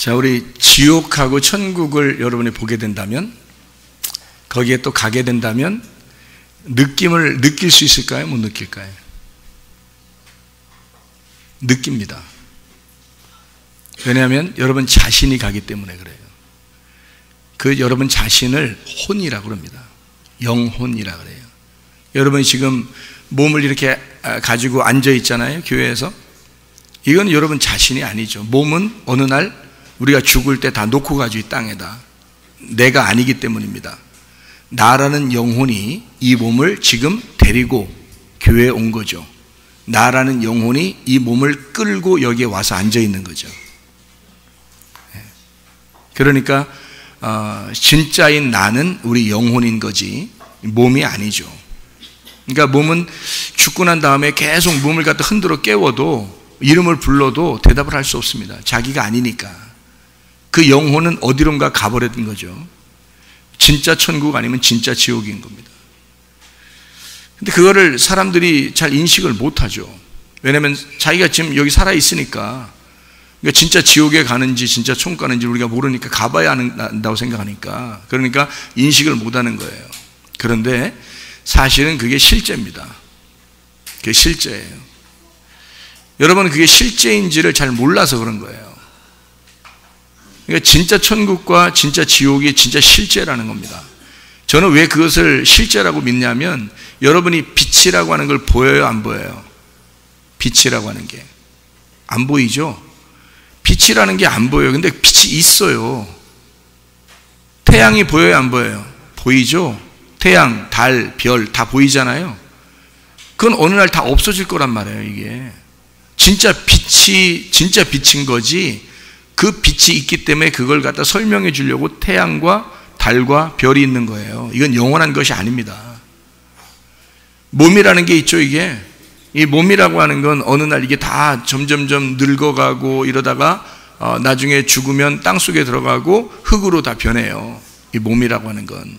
자, 우리 지옥하고 천국을 여러분이 보게 된다면, 거기에 또 가게 된다면 느낌을 느낄 수 있을까요? 못 느낄까요? 느낍니다. 왜냐하면 여러분 자신이 가기 때문에 그래요. 그 여러분 자신을 혼이라고 합니다. 영혼이라고 그래요. 여러분이 지금 몸을 이렇게 가지고 앉아 있잖아요, 교회에서. 이건 여러분 자신이 아니죠. 몸은 어느 날 우리가 죽을 때 다 놓고 가죠, 이 땅에다. 내가 아니기 때문입니다. 나라는 영혼이 이 몸을 지금 데리고 교회에 온 거죠. 나라는 영혼이 이 몸을 끌고 여기에 와서 앉아 있는 거죠. 그러니까 진짜인 나는 우리 영혼인 거지 몸이 아니죠. 그러니까 몸은 죽고 난 다음에 계속 몸을 갖다 흔들어 깨워도, 이름을 불러도 대답을 할 수 없습니다. 자기가 아니니까. 그 영혼은 어디론가 가버렸던 거죠. 진짜 천국 아니면 진짜 지옥인 겁니다. 근데 그거를 사람들이 잘 인식을 못하죠. 왜냐하면 자기가 지금 여기 살아있으니까, 그러니까 진짜 지옥에 가는지 진짜 천국 가는지 우리가 모르니까 가봐야 한다고 생각하니까, 그러니까 인식을 못하는 거예요. 그런데 사실은 그게 실제입니다. 그게 실제예요. 여러분은 그게 실제인지를 잘 몰라서 그런 거예요. 그러니까 진짜 천국과 진짜 지옥이 진짜 실제라는 겁니다. 저는 왜 그것을 실제라고 믿냐면, 여러분이 빛이라고 하는 걸 보여요, 안 보여요? 빛이라고 하는 게 안 보이죠? 빛이라는 게 안 보여요. 근데 빛이 있어요. 태양이 보여요, 안 보여요? 보이죠? 태양, 달, 별 다 보이잖아요. 그건 어느 날 다 없어질 거란 말이에요. 이게 진짜 빛인 거지, 그 빛이 있기 때문에 그걸 갖다 설명해 주려고 태양과 달과 별이 있는 거예요. 이건 영원한 것이 아닙니다. 몸이라는 게 있죠. 이게 이 몸이라고 하는 건 어느 날 이게 다 점점점 늙어가고 이러다가 나중에 죽으면 땅속에 들어가고 흙으로 다 변해요. 이 몸이라고 하는 건.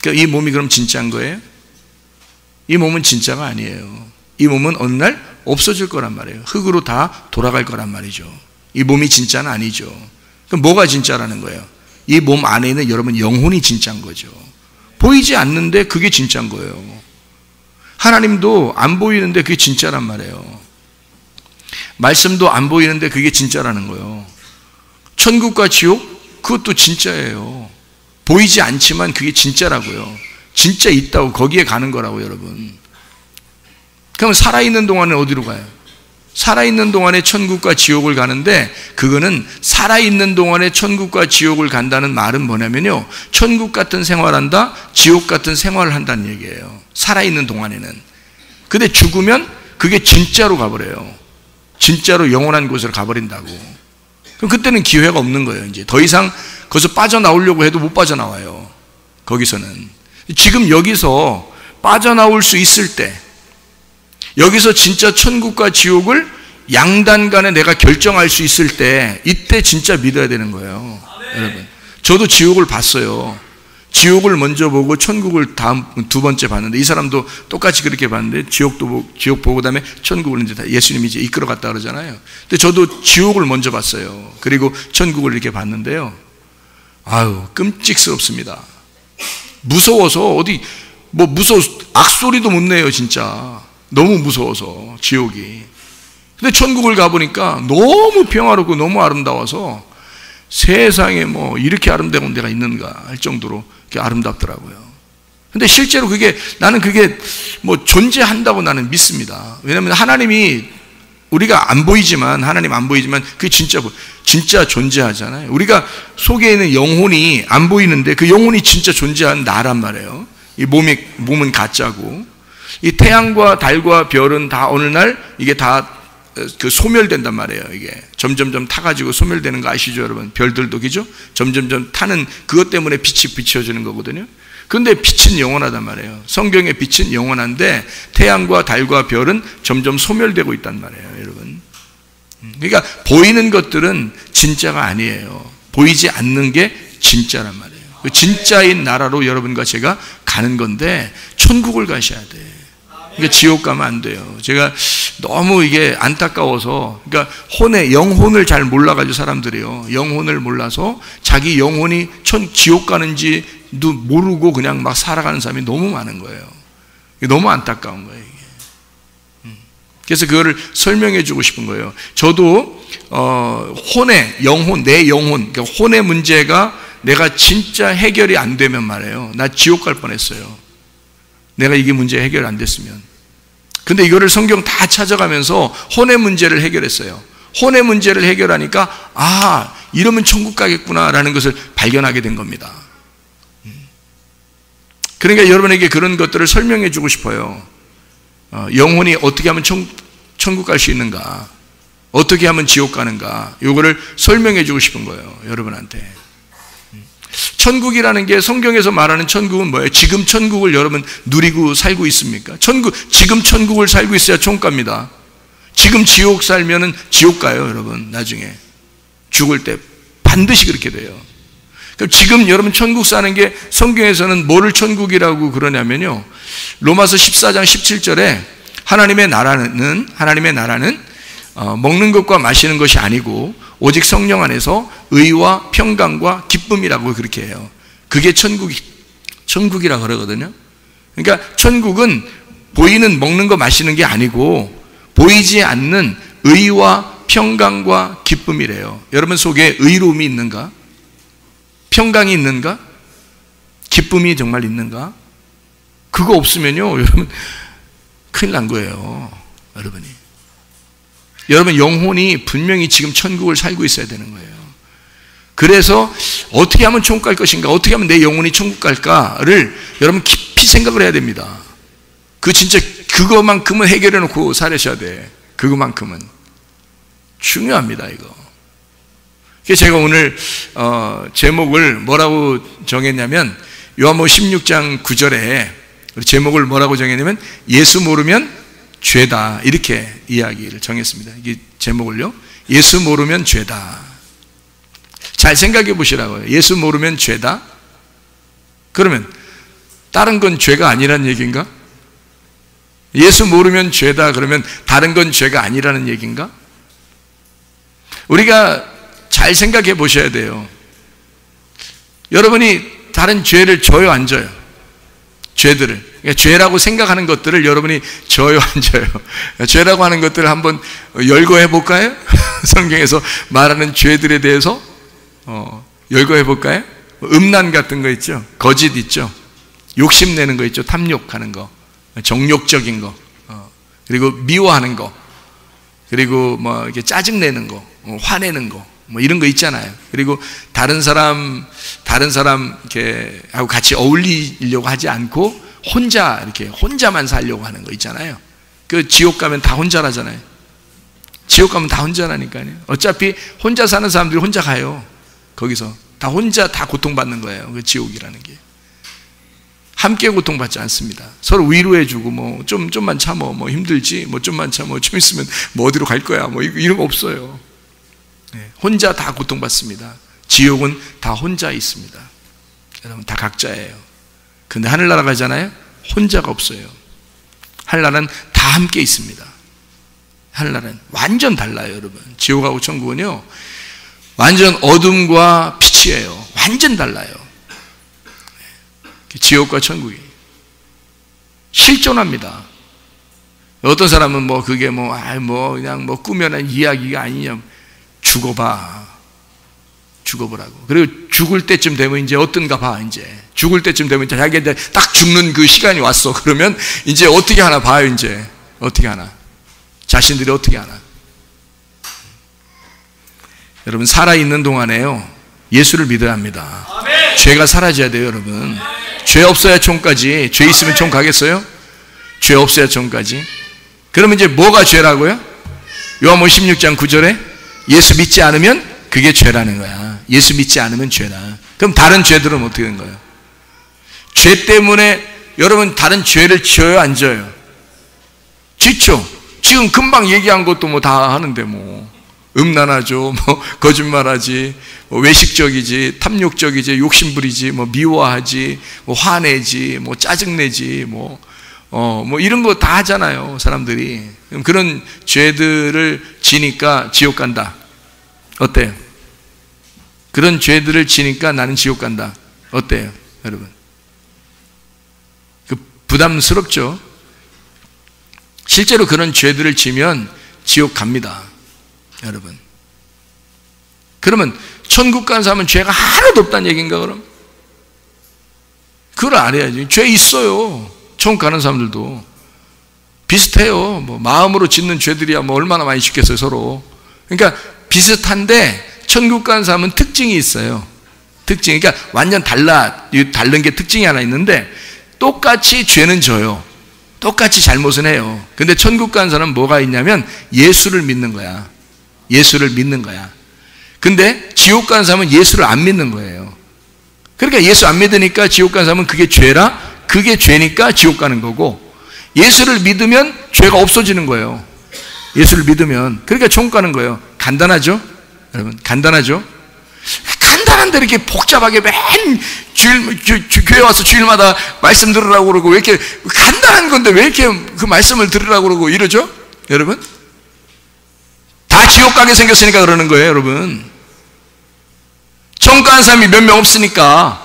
그러니까 이 몸이 그럼 진짜인 거예요? 이 몸은 진짜가 아니에요. 이 몸은 어느 날 없어질 거란 말이에요. 흙으로 다 돌아갈 거란 말이죠. 이 몸이 진짜는 아니죠. 그럼 뭐가 진짜라는 거예요? 이 몸 안에 있는 여러분 영혼이 진짜인 거죠. 보이지 않는데 그게 진짜인 거예요. 하나님도 안 보이는데 그게 진짜란 말이에요. 말씀도 안 보이는데 그게 진짜라는 거예요. 천국과 지옥, 그것도 진짜예요. 보이지 않지만 그게 진짜라고요. 진짜 있다고, 거기에 가는 거라고, 여러분. 그럼 살아있는 동안에 어디로 가요? 살아있는 동안에 천국과 지옥을 가는데, 그거는 살아있는 동안에 천국과 지옥을 간다는 말은 뭐냐면요, 천국 같은 생활한다, 지옥 같은 생활을 한다는 얘기예요. 살아있는 동안에는. 근데 죽으면 그게 진짜로 가버려요. 진짜로 영원한 곳으로 가버린다고. 그럼 그때는 기회가 없는 거예요. 이제 더 이상 거기서 빠져나오려고 해도 못 빠져나와요. 거기서는. 지금 여기서 빠져나올 수 있을 때, 여기서 진짜 천국과 지옥을 양단간에 내가 결정할 수 있을 때, 이때 진짜 믿어야 되는 거예요. 여러분, 저도 지옥을 봤어요. 지옥을 먼저 보고 천국을 다음 두 번째 봤는데, 이 사람도 똑같이 그렇게 봤는데, 지옥 보고 그다음에 천국을 이제 예수님이 이제 이끌어 갔다 그러잖아요. 근데 저도 지옥을 먼저 봤어요. 그리고 천국을 이렇게 봤는데요, 아유, 끔찍스럽습니다. 무서워서 악소리도 못 내요, 진짜. 너무 무서워서, 지옥이. 근데 천국을 가보니까 너무 평화롭고 너무 아름다워서, 세상에 뭐 이렇게 아름다운 데가 있는가 할 정도로 아름답더라고요. 근데 실제로 나는 그게 뭐 존재한다고 나는 믿습니다. 왜냐하면 하나님이, 우리가 안 보이지만, 하나님 안 보이지만 그게 진짜 존재하잖아요. 우리가 속에 있는 영혼이 안 보이는데 그 영혼이 진짜 존재하는 나란 말이에요. 이 몸은 가짜고, 이 태양과 달과 별은 다 어느 날 이게 다 그 소멸된단 말이에요. 이게 점점점 타가지고 소멸되는 거 아시죠, 여러분? 별들도 그죠? 점점점 타는 그것 때문에 빛이 비춰지는 거거든요. 그런데 빛은 영원하단 말이에요. 성경의 빛은 영원한데 태양과 달과 별은 점점 소멸되고 있단 말이에요, 여러분. 그러니까 보이는 것들은 진짜가 아니에요. 보이지 않는 게 진짜란 말이에요. 그 진짜인 나라로 여러분과 제가 가는 건데, 천국을 가셔야 돼. 그러니까 지옥 가면 안 돼요. 제가 너무 이게 안타까워서, 그러니까 영혼을 잘 몰라가지고 사람들이요, 영혼을 몰라서 자기 영혼이 지옥 가는지도 모르고 그냥 막 살아가는 사람이 너무 많은 거예요. 너무 안타까운 거예요, 이게. 그래서 그거를 설명해 주고 싶은 거예요. 저도 내 영혼, 그러니까 혼의 문제가 내가 진짜 해결이 안 되면 말이에요, 나 지옥 갈 뻔했어요. 내가 이게 문제 해결 안 됐으면. 근데 이거를 성경 다 찾아가면서 혼의 문제를 해결했어요. 혼의 문제를 해결하니까 이러면 천국 가겠구나라는 것을 발견하게 된 겁니다. 그러니까 여러분에게 그런 것들을 설명해 주고 싶어요. 영혼이 어떻게 하면 천국 갈 수 있는가, 어떻게 하면 지옥 가는가, 이거를 설명해 주고 싶은 거예요, 여러분한테. 천국이라는 게, 성경에서 말하는 천국은 뭐예요? 지금 천국을 여러분 누리고 살고 있습니까? 지금 천국을 살고 있어야 천국 갑니다. 지금 지옥 살면은 지옥 가요, 여러분. 나중에 죽을 때 반드시 그렇게 돼요. 그럼 지금 여러분 천국 사는 게, 성경에서는 뭐를 천국이라고 그러냐면요, 로마서 14장 17절에 하나님의 나라는 먹는 것과 마시는 것이 아니고 오직 성령 안에서 의와 평강과 기쁨이라고 그렇게 해요. 그게 천국이라고 그러거든요. 그러니까 천국은 보이는 먹는 거 마시는 게 아니고 보이지 않는 의와 평강과 기쁨이래요. 여러분 속에 의로움이 있는가? 평강이 있는가? 기쁨이 정말 있는가? 그거 없으면요, 여러분 큰일 난 거예요. 여러분 영혼이 분명히 지금 천국을 살고 있어야 되는 거예요. 그래서 어떻게 하면 천국 갈 것인가, 어떻게 하면 내 영혼이 천국 갈까를 여러분 깊이 생각을 해야 됩니다. 진짜 그거만큼은 해결해 놓고 살으셔야 돼. 그거만큼은 중요합니다, 이거. 그래서 제가 오늘 제목을 뭐라고 정했냐면, 요한복음 16장 9절에 제목을 뭐라고 정했냐면, 예수 모르면 죄다, 이렇게 이야기를 정했습니다. 이 제목을요, 예수 모르면 죄다. 잘 생각해 보시라고요. 예수 모르면 죄다? 그러면 다른 건 죄가 아니라는 얘기인가? 예수 모르면 죄다 그러면 다른 건 죄가 아니라는 얘기인가? 우리가 잘 생각해 보셔야 돼요. 여러분이 다른 죄를 져요, 안 져요? 죄들을, 그러니까 죄라고 생각하는 것들을 여러분이 져요, 안 져요? 죄라고 하는 것들을 한번 열거해 볼까요? 성경에서 말하는 죄들에 대해서 열거해 볼까요? 음란 같은 거 있죠, 거짓 있죠, 욕심내는 거 있죠, 탐욕하는 거, 정욕적인 거, 그리고 미워하는 거, 그리고 뭐 이렇게 짜증내는 거, 화내는 거, 뭐 이런 거 있잖아요. 그리고 다른 사람 이렇게 하고 같이 어울리려고 하지 않고 혼자만 살려고 하는 거 있잖아요. 그 지옥 가면 다 혼자라잖아요. 지옥 가면 다 혼자라니까요. 어차피 혼자 사는 사람들이 혼자 가요. 거기서 다 혼자 다 고통받는 거예요. 그 지옥이라는 게. 함께 고통받지 않습니다. 서로 위로해주고, 뭐 좀만 참어, 뭐 힘들지, 뭐 좀만 참어, 좀 있으면 뭐 어디로 갈 거야, 뭐 이런 거 없어요. 혼자 다 고통받습니다. 지옥은 다 혼자 있습니다. 여러분 다 각자예요. 근데 하늘나라 가잖아요, 혼자가 없어요. 하늘나라는 다 함께 있습니다. 하늘나라는 완전 달라요, 여러분. 지옥하고 천국은요, 완전 어둠과 빛이에요. 완전 달라요. 지옥과 천국이 실존합니다. 어떤 사람은 뭐 그게 그냥 꾸며낸 이야기가 아니냐, 죽어보라고. 그리고 죽을 때쯤 되면 이제 어떤가 봐. 이제 죽을 때쯤 되면 자기한테 딱 죽는 그 시간이 왔어. 그러면 이제 어떻게 하나 봐요. 이제 어떻게 하나, 자신들이 어떻게 하나. 여러분 살아있는 동안에요, 예수를 믿어야 합니다. 아멘. 죄가 사라져야 돼요, 여러분. 죄 없어야 천국까지. 죄 있으면 천국 가겠어요? 죄 없어야 천국까지. 그러면 이제 뭐가 죄라고요? 요한복음 16장 9절에 예수 믿지 않으면 그게 죄라는 거야. 예수 믿지 않으면 죄다. 그럼 다른 죄들은 어떻게 된 거예요? 죄 때문에 여러분 다른 죄를 지어요, 안 지어요? 짓죠. 지금 금방 얘기한 것도 뭐 다 하는데, 뭐 음란하죠, 뭐 거짓말하지, 뭐 외식적이지, 탐욕적이지, 욕심부리지, 뭐 미워하지, 뭐 화내지, 뭐 짜증내지, 뭐 뭐 이런 거 다 하잖아요, 사람들이. 그럼 그런 죄들을 지니까 지옥 간다. 어때요? 그런 죄들을 지니까 나는 지옥 간다. 어때요, 여러분? 부담스럽죠? 실제로 그런 죄들을 지면 지옥 갑니다, 여러분. 그러면 천국 가는 사람은 죄가 하나도 없다는 얘기인가, 그럼? 그걸 알아야지. 죄 있어요. 천국 가는 사람들도 비슷해요. 뭐 마음으로 짓는 죄들이야 뭐 얼마나 많이 짓겠어요, 서로. 그러니까 비슷한데 천국 가는 사람은 특징이 있어요. 특징. 그러니까 완전 다른 게 특징이 하나 있는데, 똑같이 죄는 져요. 똑같이 잘못은 해요. 근데 천국 가는 사람은 뭐가 있냐면 예수를 믿는 거야. 예수를 믿는 거야. 근데 지옥 가는 사람은 예수를 안 믿는 거예요. 그러니까 예수 안 믿으니까 지옥 가는 사람은 그게 죄라, 그게 죄니까 지옥 가는 거고, 예수를 믿으면 죄가 없어지는 거예요. 예수를 믿으면. 그러니까 천국 가는 거예요. 간단하죠? 여러분, 간단하죠? 간단한데 이렇게 복잡하게 맨 교회 와서 주일마다 말씀 들으라고 그러고, 왜 이렇게 간단한 건데 왜 이렇게 그 말씀을 들으라고 그러고 이러죠? 여러분? 다 지옥 가게 생겼으니까 그러는 거예요, 여러분. 천국 가는 사람이 몇 명 없으니까.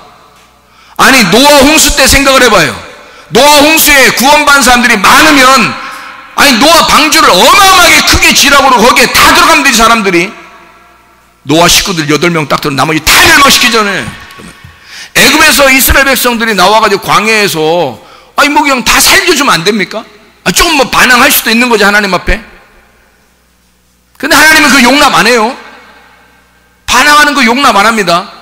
아니, 노아 홍수 때 생각을 해봐요. 노아 홍수에 구원받은 사람들이 많으면, 아니, 노아 방주를 어마어마하게 크게 지라고 그러고 거기에 다 들어가면 되지, 사람들이. 노아 식구들 8명 딱 들어, 나머지 다 멸망시키기 전에. 애굽에서 이스라엘 백성들이 나와가지고 광야에서, 아니, 뭐 그냥 다 살려주면 안 됩니까? 조금 뭐 반항할 수도 있는 거지, 하나님 앞에. 근데 하나님은 그 용납 안 해요. 반항하는 거 용납 안 합니다.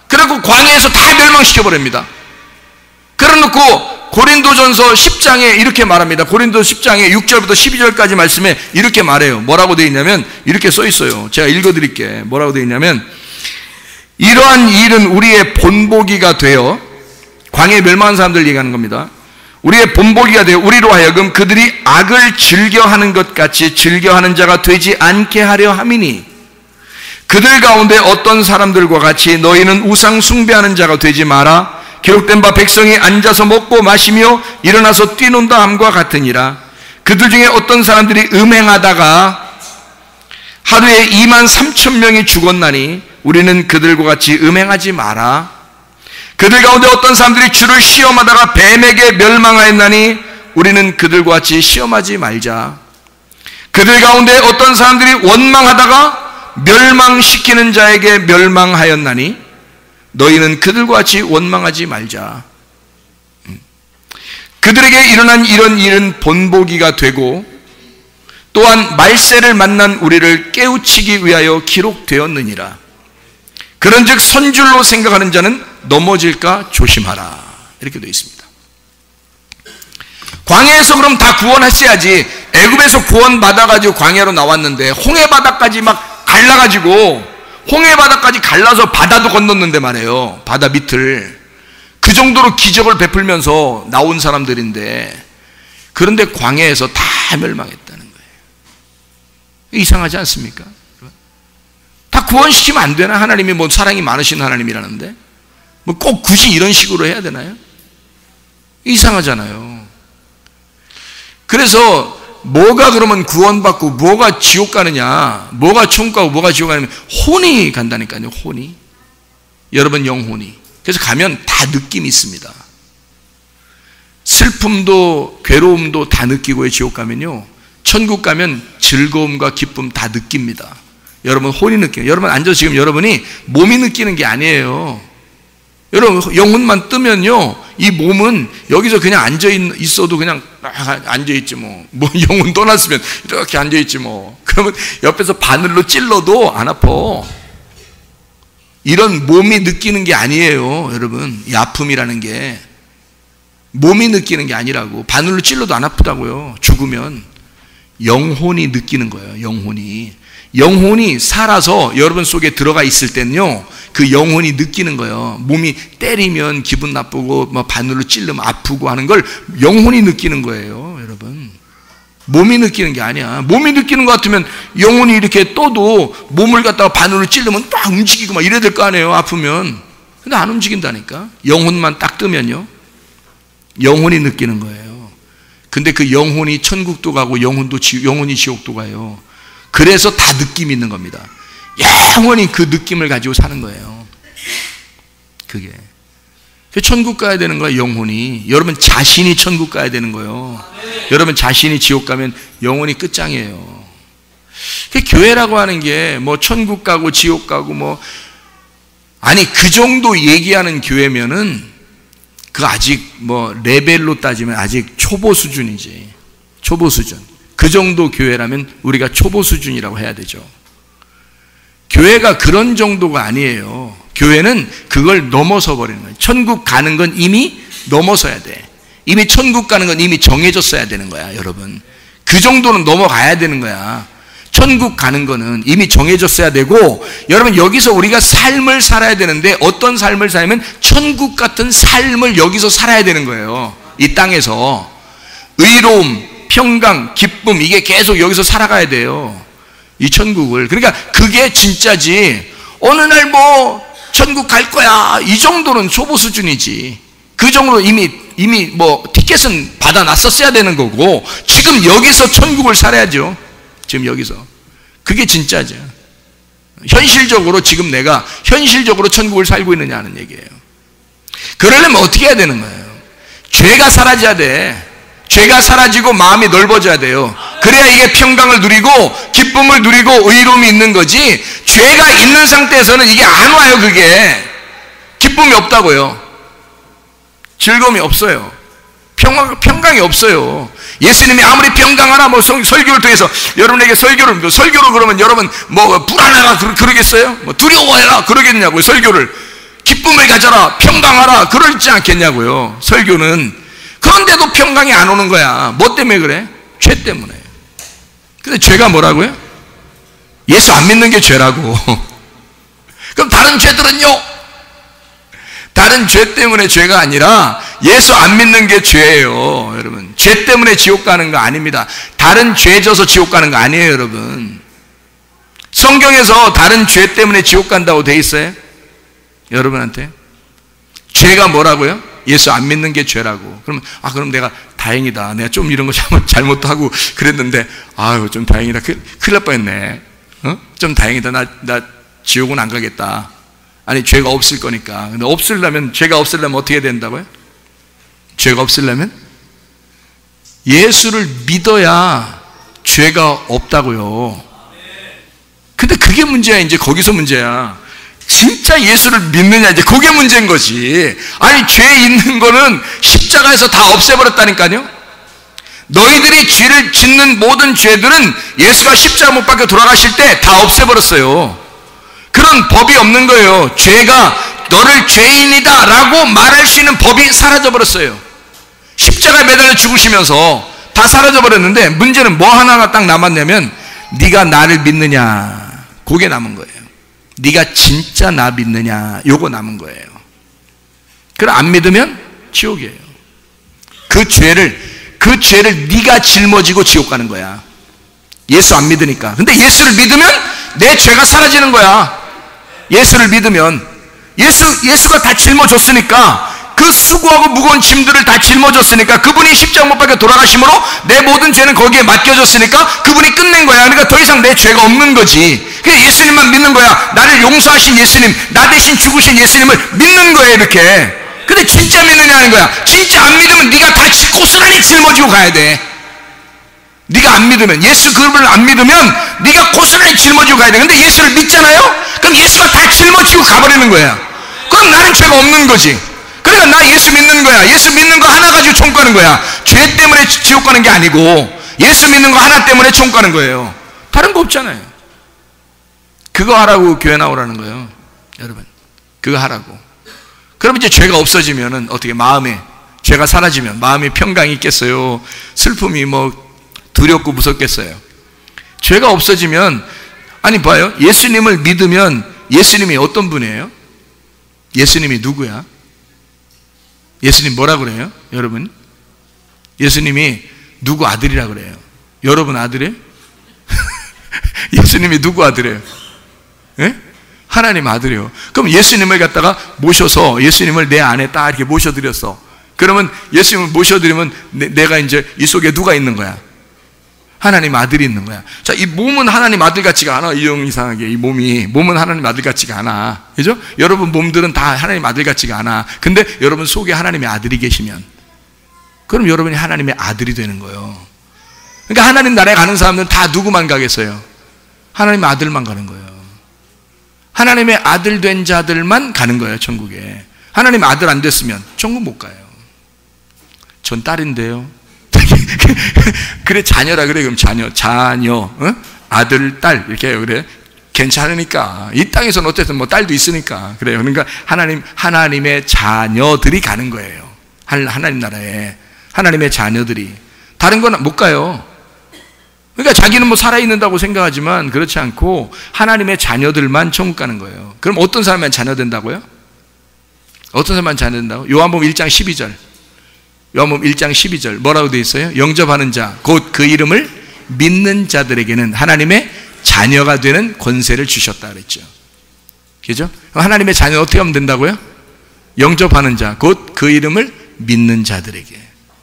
그래갖고 광야에서 다 멸망시켜버립니다. 그래놓고 고린도전서 10장에 이렇게 말합니다. 고린도전서 10장에 6절부터 12절까지 말씀에 이렇게 말해요. 뭐라고 되어 있냐면 이렇게 써 있어요. 제가 읽어드릴게요. 뭐라고 되어 있냐면, 이러한 일은 우리의 본보기가 되어, 광야에 멸망한 사람들 얘기하는 겁니다. 우리의 본보기가 되어 우리로 하여금 그들이 악을 즐겨하는 것 같이 즐겨하는 자가 되지 않게 하려 함이니, 그들 가운데 어떤 사람들과 같이 너희는 우상 숭배하는 자가 되지 마라. 기록된 바 백성이 앉아서 먹고 마시며 일어나서 뛰논다 함과 같으니라. 그들 중에 어떤 사람들이 음행하다가 하루에 23,000명이 죽었나니 우리는 그들과 같이 음행하지 마라. 그들 가운데 어떤 사람들이 주를 시험하다가 뱀에게 멸망하였나니 우리는 그들과 같이 시험하지 말자. 그들 가운데 어떤 사람들이 원망하다가 멸망시키는 자에게 멸망하였나니 너희는 그들과 같이 원망하지 말자. 그들에게 일어난 이런 일은 본보기가 되고, 또한 말세를 만난 우리를 깨우치기 위하여 기록되었느니라. 그런즉 선줄로 생각하는 자는 넘어질까 조심하라. 이렇게 되어 있습니다. 광야에서 그럼 다 구원했어야지. 애굽에서 구원받아가지고 광야로 나왔는데 홍해바다까지 막 갈라가지고, 홍해바다까지 갈라서 바다도 건넜는데 말이에요. 바다 밑을. 그 정도로 기적을 베풀면서 나온 사람들인데, 그런데 광야에서 다 멸망했다는 거예요. 이상하지 않습니까? 다 구원시키면 안 되나? 하나님이 뭐 사랑이 많으신 하나님이라는데 뭐 꼭 굳이 이런 식으로 해야 되나요? 이상하잖아요. 그래서 뭐가 그러면 구원받고 뭐가 지옥 가느냐, 뭐가 천국 가고 뭐가 지옥 가냐면 혼이 간다니까요. 혼이. 여러분, 영혼이. 그래서 가면 다 느낌이 있습니다. 슬픔도 괴로움도 다 느끼고요. 지옥 가면요. 천국 가면 즐거움과 기쁨 다 느낍니다. 여러분, 혼이 느껴요. 여러분 앉아서 지금 여러분이 몸이 느끼는 게 아니에요. 여러분, 영혼만 뜨면요, 이 몸은 여기서 그냥 앉아있어도 그냥 앉아있지 뭐 영혼 떠났으면 이렇게 앉아있지 뭐. 그러면 옆에서 바늘로 찔러도 안 아파. 이런 몸이 느끼는 게 아니에요, 여러분. 이 아픔이라는 게 몸이 느끼는 게 아니라고. 바늘로 찔러도 안 아프다고요. 죽으면 영혼이 느끼는 거예요. 영혼이 살아서 여러분 속에 들어가 있을 때는요, 그 영혼이 느끼는 거예요. 몸이 때리면 기분 나쁘고 뭐 바늘로 찔르면 아프고 하는 걸 영혼이 느끼는 거예요, 여러분. 몸이 느끼는 게 아니야. 몸이 느끼는 것 같으면 영혼이 이렇게 떠도 몸을 갖다가 바늘로 찔르면 막 움직이고 막 이래야 될 거 아니에요, 아프면. 근데 안 움직인다니까. 영혼만 딱 뜨면요, 영혼이 느끼는 거예요. 근데 그 영혼이 천국도 가고 영혼이 지옥도 가요. 그래서 다 느낌이 있는 겁니다. 영원히 그 느낌을 가지고 사는 거예요. 그게 천국 가야 되는 거야. 영혼이, 여러분 자신이 천국 가야 되는 거예요. 여러분 자신이 지옥 가면 영혼이 끝장이에요. 교회라고 하는 게 뭐 천국 가고 지옥 가고 뭐, 아니 그 정도 얘기하는 교회면은 그 아직 뭐 레벨로 따지면 아직 초보 수준이지. 초보 수준. 그 정도 교회라면 우리가 초보 수준이라고 해야 되죠. 교회가 그런 정도가 아니에요. 교회는 그걸 넘어서 버리는 거예요. 천국 가는 건 이미 넘어서야 돼. 이미 천국 가는 건 이미 정해졌어야 되는 거야, 여러분. 그 정도는 넘어가야 되는 거야. 천국 가는 거는 이미 정해졌어야 되고, 여러분 여기서 우리가 삶을 살아야 되는데 어떤 삶을 살면 천국 같은 삶을 여기서 살아야 되는 거예요. 이 땅에서 의로움, 평강, 기쁨, 이게 계속 여기서 살아가야 돼요. 이 천국을. 그러니까 그게 진짜지, 어느 날 뭐 천국 갈 거야, 이 정도는 초보 수준이지. 그 정도로 이미 뭐 티켓은 받아놨었어야 되는 거고, 지금 여기서 천국을 살아야죠. 지금 여기서. 그게 진짜죠. 현실적으로 지금 내가 현실적으로 천국을 살고 있느냐는 얘기예요. 그러려면 어떻게 해야 되는 거예요? 죄가 사라져야 돼. 죄가 사라지고 마음이 넓어져야 돼요. 그래야 이게 평강을 누리고 기쁨을 누리고 의로움이 있는 거지, 죄가 있는 상태에서는 이게 안 와요. 그게 기쁨이 없다고요. 즐거움이 없어요. 평강이 없어요. 예수님이 아무리 평강하나 뭐 설교를 통해서 여러분에게 설교로 그러면 여러분 뭐 불안해라 그러겠어요? 뭐 두려워해라 그러겠냐고요. 설교를 기쁨을 가져라, 평강하라 그러지 않겠냐고요. 설교는. 그런데도 평강이 안 오는 거야. 뭐 때문에 그래? 죄 때문에. 근데 죄가 뭐라고요? 예수 안 믿는 게 죄라고. 그럼 다른 죄들은요? 다른 죄 때문에 죄가 아니라 예수 안 믿는 게 죄예요. 여러분, 죄 때문에 지옥 가는 거 아닙니다. 다른 죄 져서 지옥 가는 거 아니에요. 여러분, 성경에서 다른 죄 때문에 지옥 간다고 돼 있어요? 여러분한테 죄가 뭐라고요? 예수 안 믿는 게 죄라고. 그러면 그럼 내가 다행이다. 내가 좀 이런 거 잘못도 하고 그랬는데 아유 좀 다행이다. 큰일 날 뻔했네. 좀 다행이다. 나 지옥은 안 가겠다. 아니 죄가 없을 거니까. 근데 죄가 없으려면 어떻게 해야 된다고요? 죄가 없으려면 예수를 믿어야 죄가 없다고요. 근데 그게 문제야. 이제 거기서 문제야. 진짜 예수를 믿느냐, 이제 그게 문제인 거지. 아니 죄 있는 거는 십자가에서 다 없애버렸다니까요. 너희들이 죄를 짓는 모든 죄들은 예수가 십자가 못 박혀 돌아가실 때 다 없애버렸어요. 그런 법이 없는 거예요. 죄가 너를 죄인이다 라고 말할 수 있는 법이 사라져버렸어요. 십자가에 매달려 죽으시면서 다 사라져버렸는데, 문제는 뭐 하나가 딱 남았냐면 네가 나를 믿느냐, 그게 남은 거예요. 네가 진짜 나 믿느냐, 요거 남은 거예요. 그럼 안 믿으면 지옥이에요. 그 죄를 네가 жил머지고 지옥 가는 거야. 예수 안 믿으니까. 근데 예수를 믿으면 내 죄가 사라지는 거야. 예수를 믿으면 예수가 다 짊어졌으니까, 그 수고하고 무거운 짐들을 다 짊어졌으니까, 그분이 십자가 못 박혀 돌아가심으로 내 모든 죄는 거기에 맡겨졌으니까 그분이 끝낸 거야. 그러니까 더 이상 내 죄가 없는 거지. 그냥 예수님만 믿는 거야. 나를 용서하신 예수님, 나 대신 죽으신 예수님을 믿는 거예요. 이렇게. 근데 진짜 믿느냐는 거야. 진짜 안 믿으면 네가 다 고스란히 짊어지고 가야 돼. 네가 안 믿으면, 예수 그분을 안 믿으면 네가 고스란히 짊어지고 가야 돼. 근데 예수를 믿잖아요? 그럼 예수가 다 짊어지고 가버리는 거야. 그럼 나는 죄가 없는 거지. 그러니까 나 예수 믿는 거야. 예수 믿는 거 하나 가지고 총 가는 거야. 죄 때문에 지옥 가는 게 아니고 예수 믿는 거 하나 때문에 총 가는 거예요. 다른 거 없잖아요. 그거 하라고 교회 나오라는 거예요. 여러분, 그거 하라고. 그럼 이제 죄가 없어지면은 어떻게, 마음에 죄가 사라지면 마음에 평강이 있겠어요? 슬픔이 뭐 두렵고 무섭겠어요? 죄가 없어지면, 아니 봐요, 예수님을 믿으면 예수님이 어떤 분이에요? 예수님이 누구야? 예수님 뭐라 그래요? 여러분, 예수님이 누구 아들이라 그래요? 여러분 아들이에요? 예수님이 누구 아들이에요? 예? 하나님 아들이요. 그럼 예수님을 갖다가 모셔서, 예수님을 내 안에 딱 이렇게 모셔드렸어. 그러면 예수님을 모셔드리면 내가 이제 이 속에 누가 있는 거야? 하나님 아들이 있는 거야. 자, 이 몸은 하나님 아들 같지가 않아. 이상하게 이 몸은 하나님 아들 같지가 않아. 그죠? 여러분 몸들은 다 하나님 아들 같지가 않아. 근데 여러분 속에 하나님의 아들이 계시면, 그럼 여러분이 하나님의 아들이 되는 거예요. 그러니까 하나님 나라에 가는 사람들은 다 누구만 가겠어요? 하나님의 아들만 가는 거예요. 하나님의 아들 된 자들만 가는 거예요, 천국에. 하나님 아들 안 됐으면 천국 못 가요. 전 딸인데요. 그래, 자녀라 그래. 그럼 자녀, 아들, 딸 이렇게 해요. 그래, 괜찮으니까. 이 땅에서는 어쨌든 뭐 딸도 있으니까 그래요. 그러니까 하나님의 자녀들이 가는 거예요. 하나님 나라에 하나님의 자녀들이. 다른 건 못 가요. 그러니까 자기는 뭐 살아있는다고 생각하지만 그렇지 않고 하나님의 자녀들만 천국 가는 거예요. 그럼 어떤 사람만 자녀 된다고요? 어떤 사람만 자녀 된다고? 요한복음 1장 12절. 요한복음 1장 12절 뭐라고 되어 있어요? 영접하는 자, 곧 그 이름을 믿는 자들에게는 하나님의 자녀가 되는 권세를 주셨다 그랬죠. 그죠? 하나님의 자녀 어떻게 하면 된다고요? 영접하는 자, 곧 그 이름을 믿는 자들에게.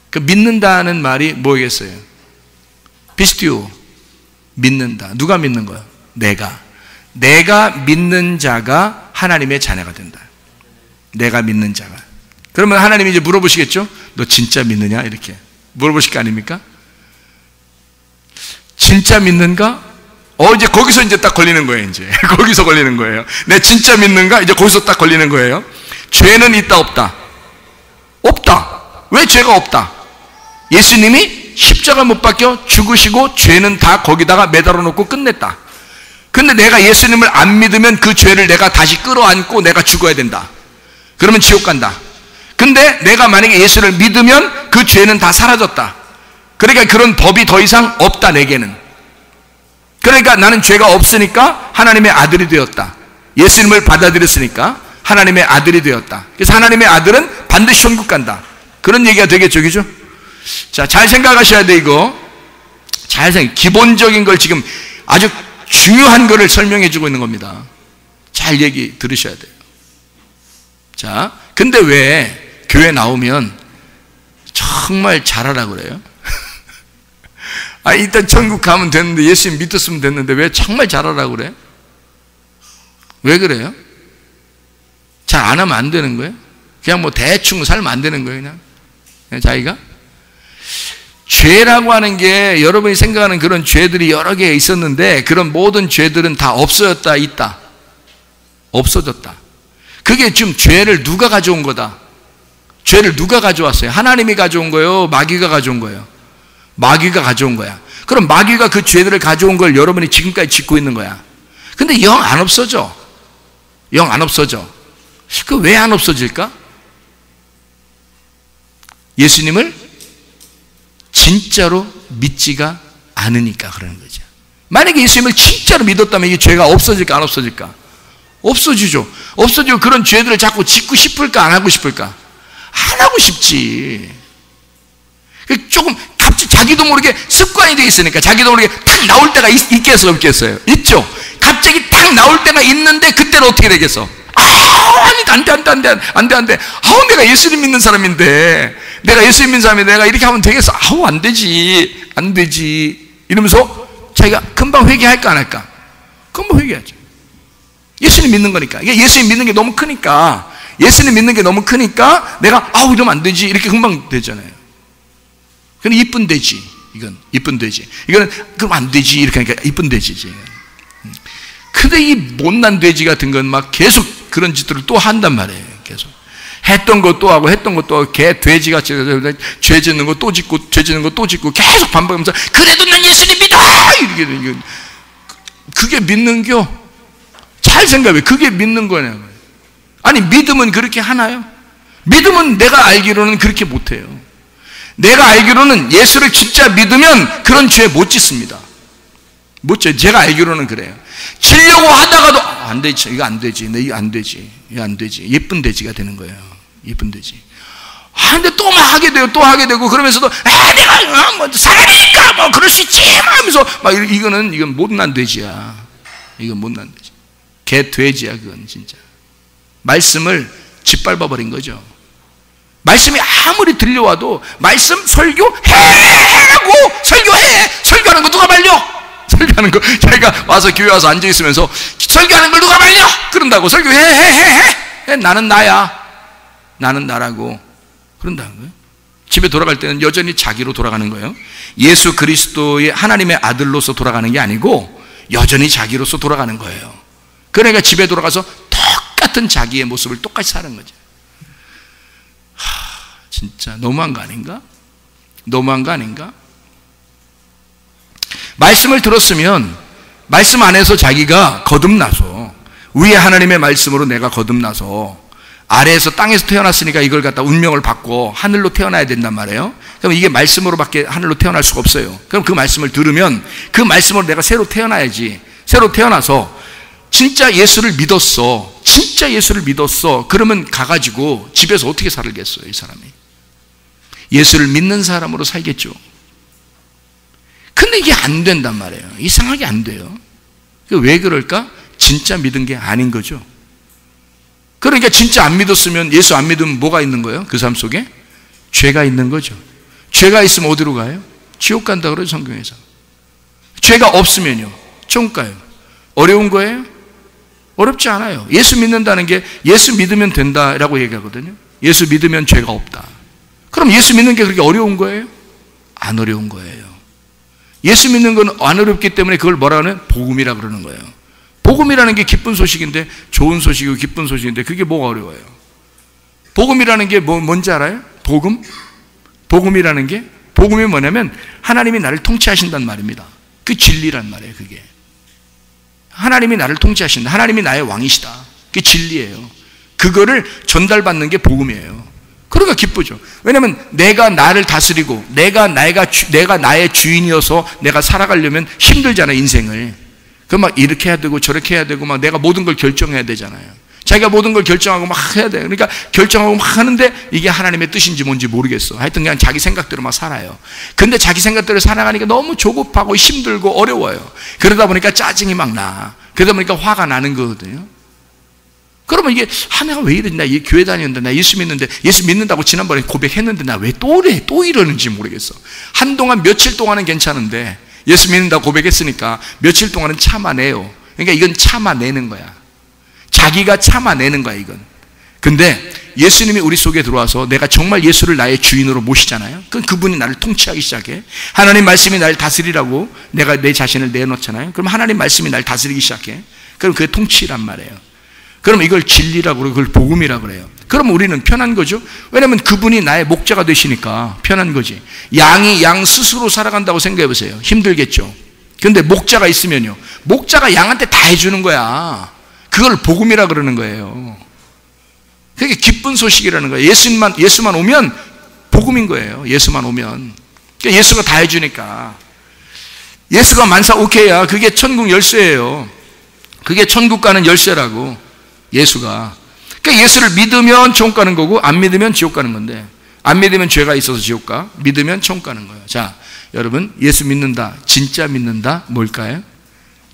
그 믿는다는 말이 뭐겠어요? 피스티오, 믿는다. 누가 믿는 거야? 내가 믿는 자가 하나님의 자녀가 된다. 내가 믿는 자가. 그러면 하나님이 이제 물어보시겠죠? 너 진짜 믿느냐? 이렇게 물어보실 거 아닙니까? 진짜 믿는가? 이제 거기서 이제 딱 걸리는 거예요. 이제 거기서 걸리는 거예요. 내 진짜 믿는가? 이제 거기서 딱 걸리는 거예요. 죄는 있다 없다? 없다. 왜 죄가 없다? 예수님이 십자가 못 박혀 죽으시고 죄는 다 거기다가 매달아 놓고 끝냈다. 근데 내가 예수님을 안 믿으면 그 죄를 내가 다시 끌어안고 내가 죽어야 된다. 그러면 지옥 간다. 근데 내가 만약에 예수를 믿으면 그 죄는 다 사라졌다. 그러니까 그런 법이 더 이상 없다, 내게는. 그러니까 나는 죄가 없으니까 하나님의 아들이 되었다. 예수님을 받아들였으니까 하나님의 아들이 되었다. 그래서 하나님의 아들은 반드시 천국 간다. 그런 얘기가 되겠죠, 그죠? 자, 잘 생각하셔야 돼, 이거. 기본적인 걸 지금 아주 중요한 거를 설명해 주고 있는 겁니다. 잘 얘기 들으셔야 돼요. 자, 근데 왜 교회 나오면 정말 잘하라고 그래요? 일단 천국 가면 됐는데, 예수님 믿었으면 됐는데 왜 정말 잘하라고 그래? 왜 그래요? 잘 안 하면 안 되는 거예요? 그냥 뭐 대충 살면 안 되는 거예요, 그냥 자기가? 죄라고 하는 게 여러분이 생각하는 그런 죄들이 여러 개 있었는데, 그런 모든 죄들은 다 없어졌다, 있다. 없어졌다. 그게 지금 죄를 누가 가져온 거다? 죄를 누가 가져왔어요? 하나님이 가져온 거예요? 마귀가 가져온 거예요? 마귀가 가져온 거야. 그럼 마귀가 그 죄들을 가져온 걸 여러분이 지금까지 짓고 있는 거야. 근데 영 안 없어져. 영 안 없어져. 그 왜 안 없어질까? 예수님을 진짜로 믿지가 않으니까 그러는 거죠. 만약에 예수님을 진짜로 믿었다면 이 죄가 없어질까, 안 없어질까? 없어지죠. 없어지고 그런 죄들을 자꾸 짓고 싶을까, 안 하고 싶을까? 안 하고 싶지. 조금 갑자기 자기도 모르게 습관이 되어 있으니까, 자기도 모르게 탁 나올 때가 있겠어요, 없겠어요? 있죠. 갑자기 탁 나올 때가 있는데 그때는 어떻게 되겠어? 안 돼. 내가 예수님 믿는 사람인데, 내가 예수님 믿는 사람인데 내가 이렇게 하면 되겠어? 안 되지. 이러면서 자기가 금방 회개할까, 안 할까? 금방 회개하죠. 예수님 믿는 거니까. 이게 예수님 믿는 게 너무 크니까, 내가 이러면 안 되지, 이렇게 금방 되잖아요. 그건 이쁜 되지. 이거는 그럼 안 되지, 이렇게 하니까 이쁜 되지. 근데 이 못난 돼지 같은 건 막 계속 그런 짓들을 또 한단 말이에요. 계속 했던 거 또 하고, 개 돼지같이 죄 짓는 거 또 짓고, 계속 반복하면서 그래도 난 예수님 믿어! 이렇게. 그게 믿는겨? 잘 생각해. 그게 믿는 거냐고요. 아니, 믿음은 그렇게 하나요? 믿음은 내가 알기로는 그렇게 못해요. 내가 알기로는 예수를 진짜 믿으면 그런 죄 못 짓습니다. 못 져요. 제가 알기로는 그래요. 지려고 하다가도 안 되지, 이거 안 되지, 이거 안 되지. 예쁜 돼지가 되는 거예요. 예쁜 돼지. 근데 또 막 하게 되고, 그러면서도 내가 뭐 사람이니까 뭐 그럴 수 있지 하면서 막 이건 못난 돼지야. 이건 못난 돼지. 개 돼지야, 그건 진짜. 말씀을 짓밟아 버린 거죠. 말씀이 아무리 들려와도 말씀 설교해라고 설교하는 거 누가 말려? 설교하는 거 자기가 와서 교회 와서 앉아 있으면서 설교하는 걸 누가 말려? 그런다고 설교해. 나는 나야. 나는 나라고 그런다는 거예요. 집에 돌아갈 때는 여전히 자기로 돌아가는 거예요. 예수 그리스도의 하나님의 아들로서 돌아가는 게 아니고 여전히 자기로서 돌아가는 거예요. 그러니까 집에 돌아가서 똑같은 자기의 모습을 똑같이 사는 거죠. 진짜 너무한 거 아닌가? 너무한 거 아닌가? 말씀을 들었으면 말씀 안에서 자기가 거듭나서 위에 하나님의 말씀으로 내가 거듭나서 아래에서 땅에서 태어났으니까 이걸 갖다 운명을 받고 하늘로 태어나야 된단 말이에요. 그럼 이게 말씀으로밖에 하늘로 태어날 수가 없어요. 그럼 그 말씀을 들으면 그 말씀으로 내가 새로 태어나야지. 새로 태어나서 진짜 예수를 믿었어. 진짜 예수를 믿었어. 그러면 가가지고 집에서 어떻게 살겠어요, 이 사람이? 예수를 믿는 사람으로 살겠죠. 근데 이게 안 된단 말이에요. 이상하게 안 돼요. 왜 그럴까? 진짜 믿은 게 아닌 거죠. 그러니까 진짜 안 믿었으면, 예수 안 믿으면 뭐가 있는 거예요? 그 삶 속에? 죄가 있는 거죠. 죄가 있으면 어디로 가요? 지옥 간다 그러죠, 성경에서. 죄가 없으면요, 천국 가요. 어려운 거예요? 어렵지 않아요. 예수 믿는다는 게 예수 믿으면 된다라고 얘기하거든요. 예수 믿으면 죄가 없다. 그럼 예수 믿는 게 그렇게 어려운 거예요? 안 어려운 거예요. 예수 믿는 건 안 어렵기 때문에 그걸 뭐라 하는? 복음이라 그러는 거예요. 복음이라는 게 기쁜 소식인데, 좋은 소식이고 기쁜 소식인데 그게 뭐가 어려워요? 복음이라는 게 뭔지 알아요? 복음? 복음이라는 게, 복음이 뭐냐면 하나님이 나를 통치하신단 말입니다. 그 진리란 말이에요. 그게 하나님이 나를 통치하신다. 하나님이 나의 왕이시다. 그게 진리예요. 그거를 전달받는 게 복음이에요. 그러니까 기쁘죠. 왜냐하면 내가 나를 다스리고 내가 나의 주인이어서 내가 살아가려면 힘들잖아요, 인생을. 그 막 이렇게 해야 되고 저렇게 해야 되고 막 내가 모든 걸 결정해야 되잖아요. 자기가 모든 걸 결정하고 막 해야 돼요. 그러니까 결정하고 막 하는데 이게 하나님의 뜻인지 뭔지 모르겠어. 하여튼 그냥 자기 생각대로 막 살아요. 근데 자기 생각대로 살아가니까 너무 조급하고 힘들고 어려워요. 그러다 보니까 짜증이 막 나. 그러다 보니까 화가 나는 거거든요. 그러면 이게 내가 왜 이러지? 나 교회 다니는데, 나 예수 믿는데, 예수 믿는다고 지난번에 고백했는데 나 왜 또 이러는지 모르겠어. 한동안 며칠 동안은 괜찮은데 예수 믿는다고 고백했으니까 며칠 동안은 참아내요. 그러니까 이건 참아내는 거야. 자기가 참아내는 거야, 이건. 근데 예수님이 우리 속에 들어와서 내가 정말 예수를 나의 주인으로 모시잖아요. 그럼 그분이 나를 통치하기 시작해. 하나님 말씀이 나를 다스리라고 내가 내 자신을 내놓잖아요. 그럼 하나님 말씀이 나를 다스리기 시작해. 그럼 그게 통치란 말이에요. 그럼 이걸 진리라고 그러고 그걸 복음이라고 그래요. 그럼 우리는 편한 거죠. 왜냐하면 그분이 나의 목자가 되시니까 편한 거지. 양이 양 스스로 살아간다고 생각해 보세요. 힘들겠죠. 근데 목자가 있으면요, 목자가 양한테 다 해주는 거야. 그걸 복음이라 그러는 거예요. 그게 기쁜 소식이라는 거예요. 예수만 오면 복음인 거예요. 예수만 오면. 그러니까 예수가 다 해주니까. 예수가 만사 오케이야. 그게 천국 열쇠예요. 그게 천국 가는 열쇠라고. 예수가. 그러니까 예수를 믿으면 천국 가는 거고 안 믿으면 지옥 가는 건데, 안 믿으면 죄가 있어서 지옥 가, 믿으면 천국 가는 거예요. 자, 여러분, 예수 믿는다, 진짜 믿는다, 뭘까요?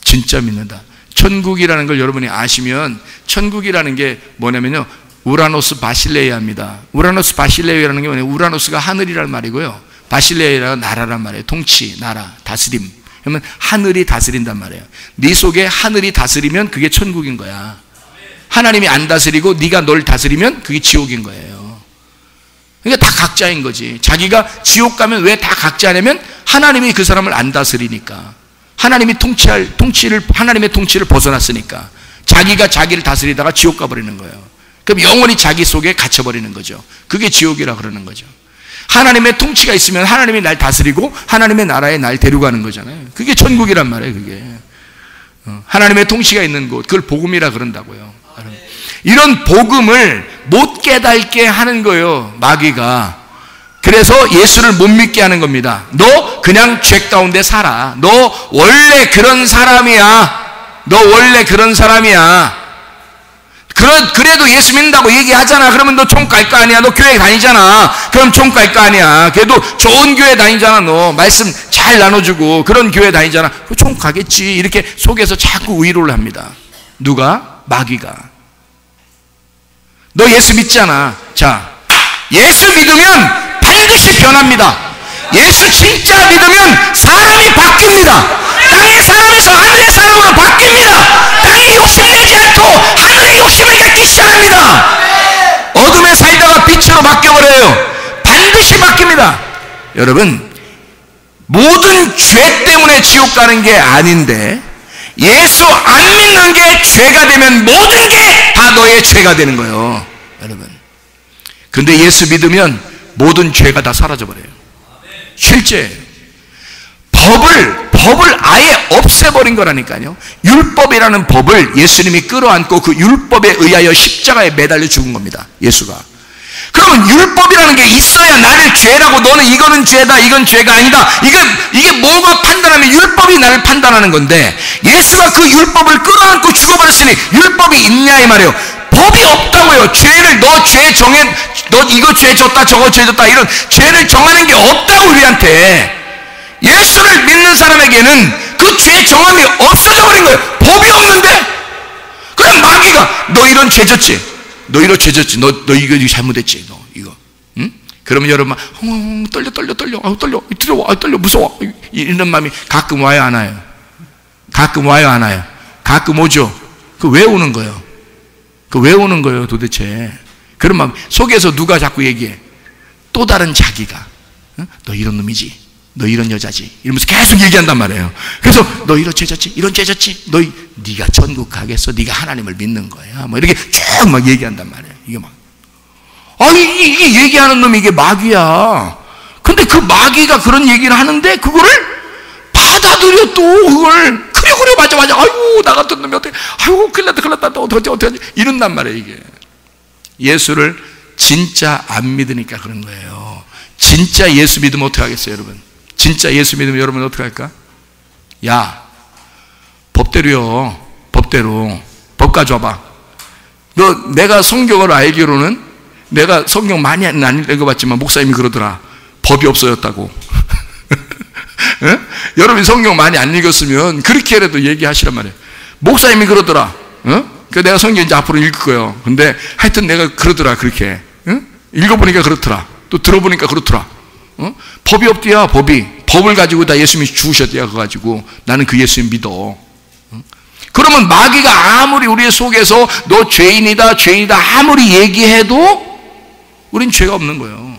진짜 믿는다. 천국이라는 걸 여러분이 아시면, 천국이라는 게 뭐냐면요, 우라노스 바실레이아입니다. 우라노스 바실레이아라는 게 뭐냐면, 우라노스가 하늘이란 말이고요, 바실레이아가 나라란 말이에요. 통치, 나라, 다스림. 그러면 하늘이 다스린단 말이에요. 네 속에 하늘이 다스리면 그게 천국인 거야. 하나님이 안 다스리고 네가 널 다스리면 그게 지옥인 거예요. 그러니까 다 각자인 거지. 자기가 지옥 가면 왜 다 각자냐면 하나님이 그 사람을 안 다스리니까. 하나님의 통치를 벗어났으니까. 자기가 자기를 다스리다가 지옥 가버리는 거예요. 그럼 영원히 자기 속에 갇혀버리는 거죠. 그게 지옥이라 그러는 거죠. 하나님의 통치가 있으면 하나님이 날 다스리고 하나님의 나라에 날 데려가는 거잖아요. 그게 천국이란 말이에요. 그게 하나님의 통치가 있는 곳, 그걸 복음이라 그런다고요. 이런 복음을 못 깨닫게 하는 거예요, 마귀가. 그래서 예수를 못 믿게 하는 겁니다. 너 그냥 죄 가운데 살아. 너 원래 그런 사람이야. 너 원래 그런 사람이야. 그래도 예수 믿는다고 얘기하잖아. 그러면 너 천국 갈 거 아니야. 너 교회 다니잖아. 그럼 천국 갈 거 아니야. 그래도 좋은 교회 다니잖아. 너 말씀 잘 나눠주고 그런 교회 다니잖아. 천국 가겠지. 이렇게 속에서 자꾸 위로를 합니다. 누가? 마귀가. 너 예수 믿잖아. 자, 예수 믿으면 반드시 변합니다. 예수 진짜 믿으면 사람이 바뀝니다. 땅의 사람에서 하늘의 사람으로 바뀝니다. 땅에 욕심내지 않고 하늘의 욕심을 갖기 시작합니다. 어둠에 살다가 빛으로 바뀌어버려요. 반드시 바뀝니다. 여러분, 모든 죄 때문에 지옥 가는 게 아닌데 예수 안 믿는 게 죄가 되면 모든 게 다 너의 죄가 되는 거예요. 여러분, 근데 예수 믿으면 모든 죄가 다 사라져버려요. 실제 법을 아예 없애버린 거라니까요. 율법이라는 법을 예수님이 끌어안고 그 율법에 의하여 십자가에 매달려 죽은 겁니다. 예수가. 그러면 율법이라는 게 있어야 나를 죄라고, 너는 이거는 죄다, 이건 죄가 아니다, 이게 뭐가 판단하면 율법이 나를 판단하는 건데, 예수가 그 율법을 끌어안고 죽어버렸으니 율법이 있냐 이 말이에요. 법이 없다고요. 죄를, 너 죄 정해, 너 이거 죄 졌다 저거 죄 졌다, 이런 죄를 정하는 게 없다고 우리한테. 예수를 믿는 사람에게는 그 죄 정함이 없어져 버린 거예요. 법이 없는데. 그럼 마귀가 너 이런 죄 졌지, 너 이런 죄 졌지, 너 이거 잘못했지, 너 이거, 응? 그러면 여러분 막 떨려 아우 떨려, 두려워, 아우 떨려, 무서워, 이런 마음이 가끔 와요 안 와요? 가끔 와요 안 와요? 가끔 오죠. 그 왜 오는 거예요? 그 왜 오는 거예요 도대체? 그런 마음 속에서 누가 자꾸 얘기해? 또 다른 자기가, 응? 너 이런 놈이지, 너 이런 여자지, 이러면서 계속 얘기한단 말이에요. 그래서 너 이런 죄 졌지, 이런 죄 졌지, 네가 천국 가겠어, 네가 하나님을 믿는 거야, 뭐 이렇게 쭉 막 얘기한단 말이에요. 이게 막, 이게 얘기하는 놈이 이게 마귀야. 근데 그 마귀가 그런 얘기를 하는데 그거를 받아들여, 또 그걸 그래 맞아, 아이고 나 같은 놈이 어떻게, 아이고 큰일 났다 또 어떡하지 이런단 말이에요. 이게 예수를 진짜 안 믿으니까 그런 거예요. 진짜 예수 믿으면 어떻게 하겠어요 여러분? 진짜 예수 믿으면 여러분 어떻게 할까? 야, 법대로요. 법대로 법 가져와봐. 내가 성경을 알기로는, 내가 성경 많이 안 읽어봤지만 목사님이 그러더라. 법이 없어졌다고. 여러분이 성경 많이 안 읽었으면 그렇게라도 얘기하시란 말이에요. 목사님이 그러더라. 그 내가 성경 이제 앞으로 읽을 거예요. 근데 하여튼 내가 그러더라. 그렇게 읽어보니까 그렇더라. 또 들어보니까 그렇더라. 법이 없대야. 법을 가지고 다 예수님이 주우셨대야. 그거 가지고 나는 그 예수님 믿어. 그러면 마귀가 아무리 우리의 속에서 너 죄인이다 아무리 얘기해도 우린 죄가 없는 거예요.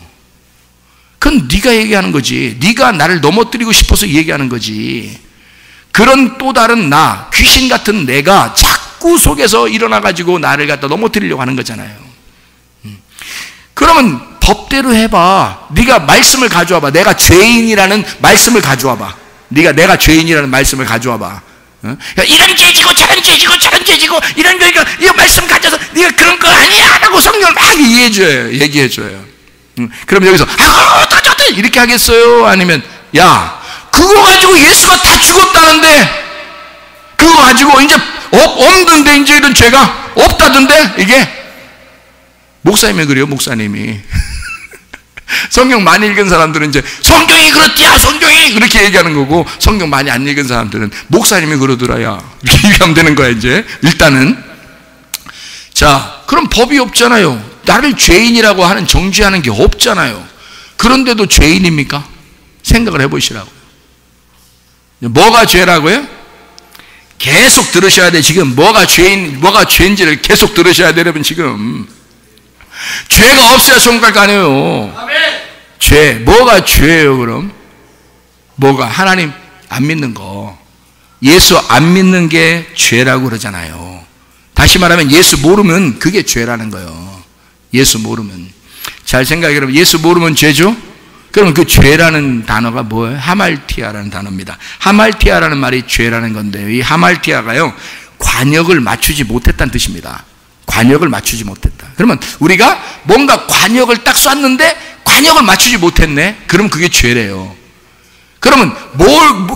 그건 네가 얘기하는 거지. 네가 나를 넘어뜨리고 싶어서 얘기하는 거지. 그런 또 다른 나, 귀신 같은 내가 자꾸 속에서 일어나가지고 나를 갖다 넘어뜨리려고 하는 거잖아요. 그러면 법대로 해봐. 네가 말씀을 가져와봐. 내가 죄인이라는 말씀을 가져와봐. 내가 죄인이라는 말씀을 가져와봐. 이런 죄지고 저런 죄지고 이런 죄지고 이 말씀 가져서 네가 그런 거 아니야 라고 성경을 막 얘기해줘요. 그럼 여기서 어떡하지 이렇게 하겠어요? 아니면 야, 그거 가지고 예수가 다 죽었다는데 그거 가지고 이제 없는데 이제 이런 죄가 없다던데, 이게 목사님이 그래요. 목사님이 성경 많이 읽은 사람들은 이제 성경이 그렇디야, 성경이 그렇게 얘기하는 거고, 성경 많이 안 읽은 사람들은 목사님이 그러더라야 이렇게 얘기하면 되는 거야. 이제 일단은 자, 그럼 법이 없잖아요. 나를 죄인이라고 하는, 정죄하는 게 없잖아요. 그런데도 죄인입니까? 생각을 해보시라고요. 뭐가 죄라고요? 계속 들으셔야 돼. 지금 뭐가 죄인지를 계속 들으셔야 돼. 여러분 지금 죄가 없어야 천국 갈 거 아니에요. 죄, 뭐가 죄예요? 그럼 뭐가? 하나님 안 믿는 거, 예수 안 믿는 게 죄라고 그러잖아요. 다시 말하면 예수 모르면 그게 죄라는 거예요. 예수 모르면. 잘 생각해. 여러분, 예수 모르면 죄죠? 그러면 그 죄라는 단어가 뭐예요? 하말티아라는 단어입니다. 하말티아라는 말이 죄라는 건데요, 이 하말티아가요, 관역을 맞추지 못했다는 뜻입니다. 관역을 맞추지 못했다. 그러면 우리가 뭔가 관역을 딱 쐈는데 관역을 맞추지 못했네? 그럼 그게 죄래요. 그러면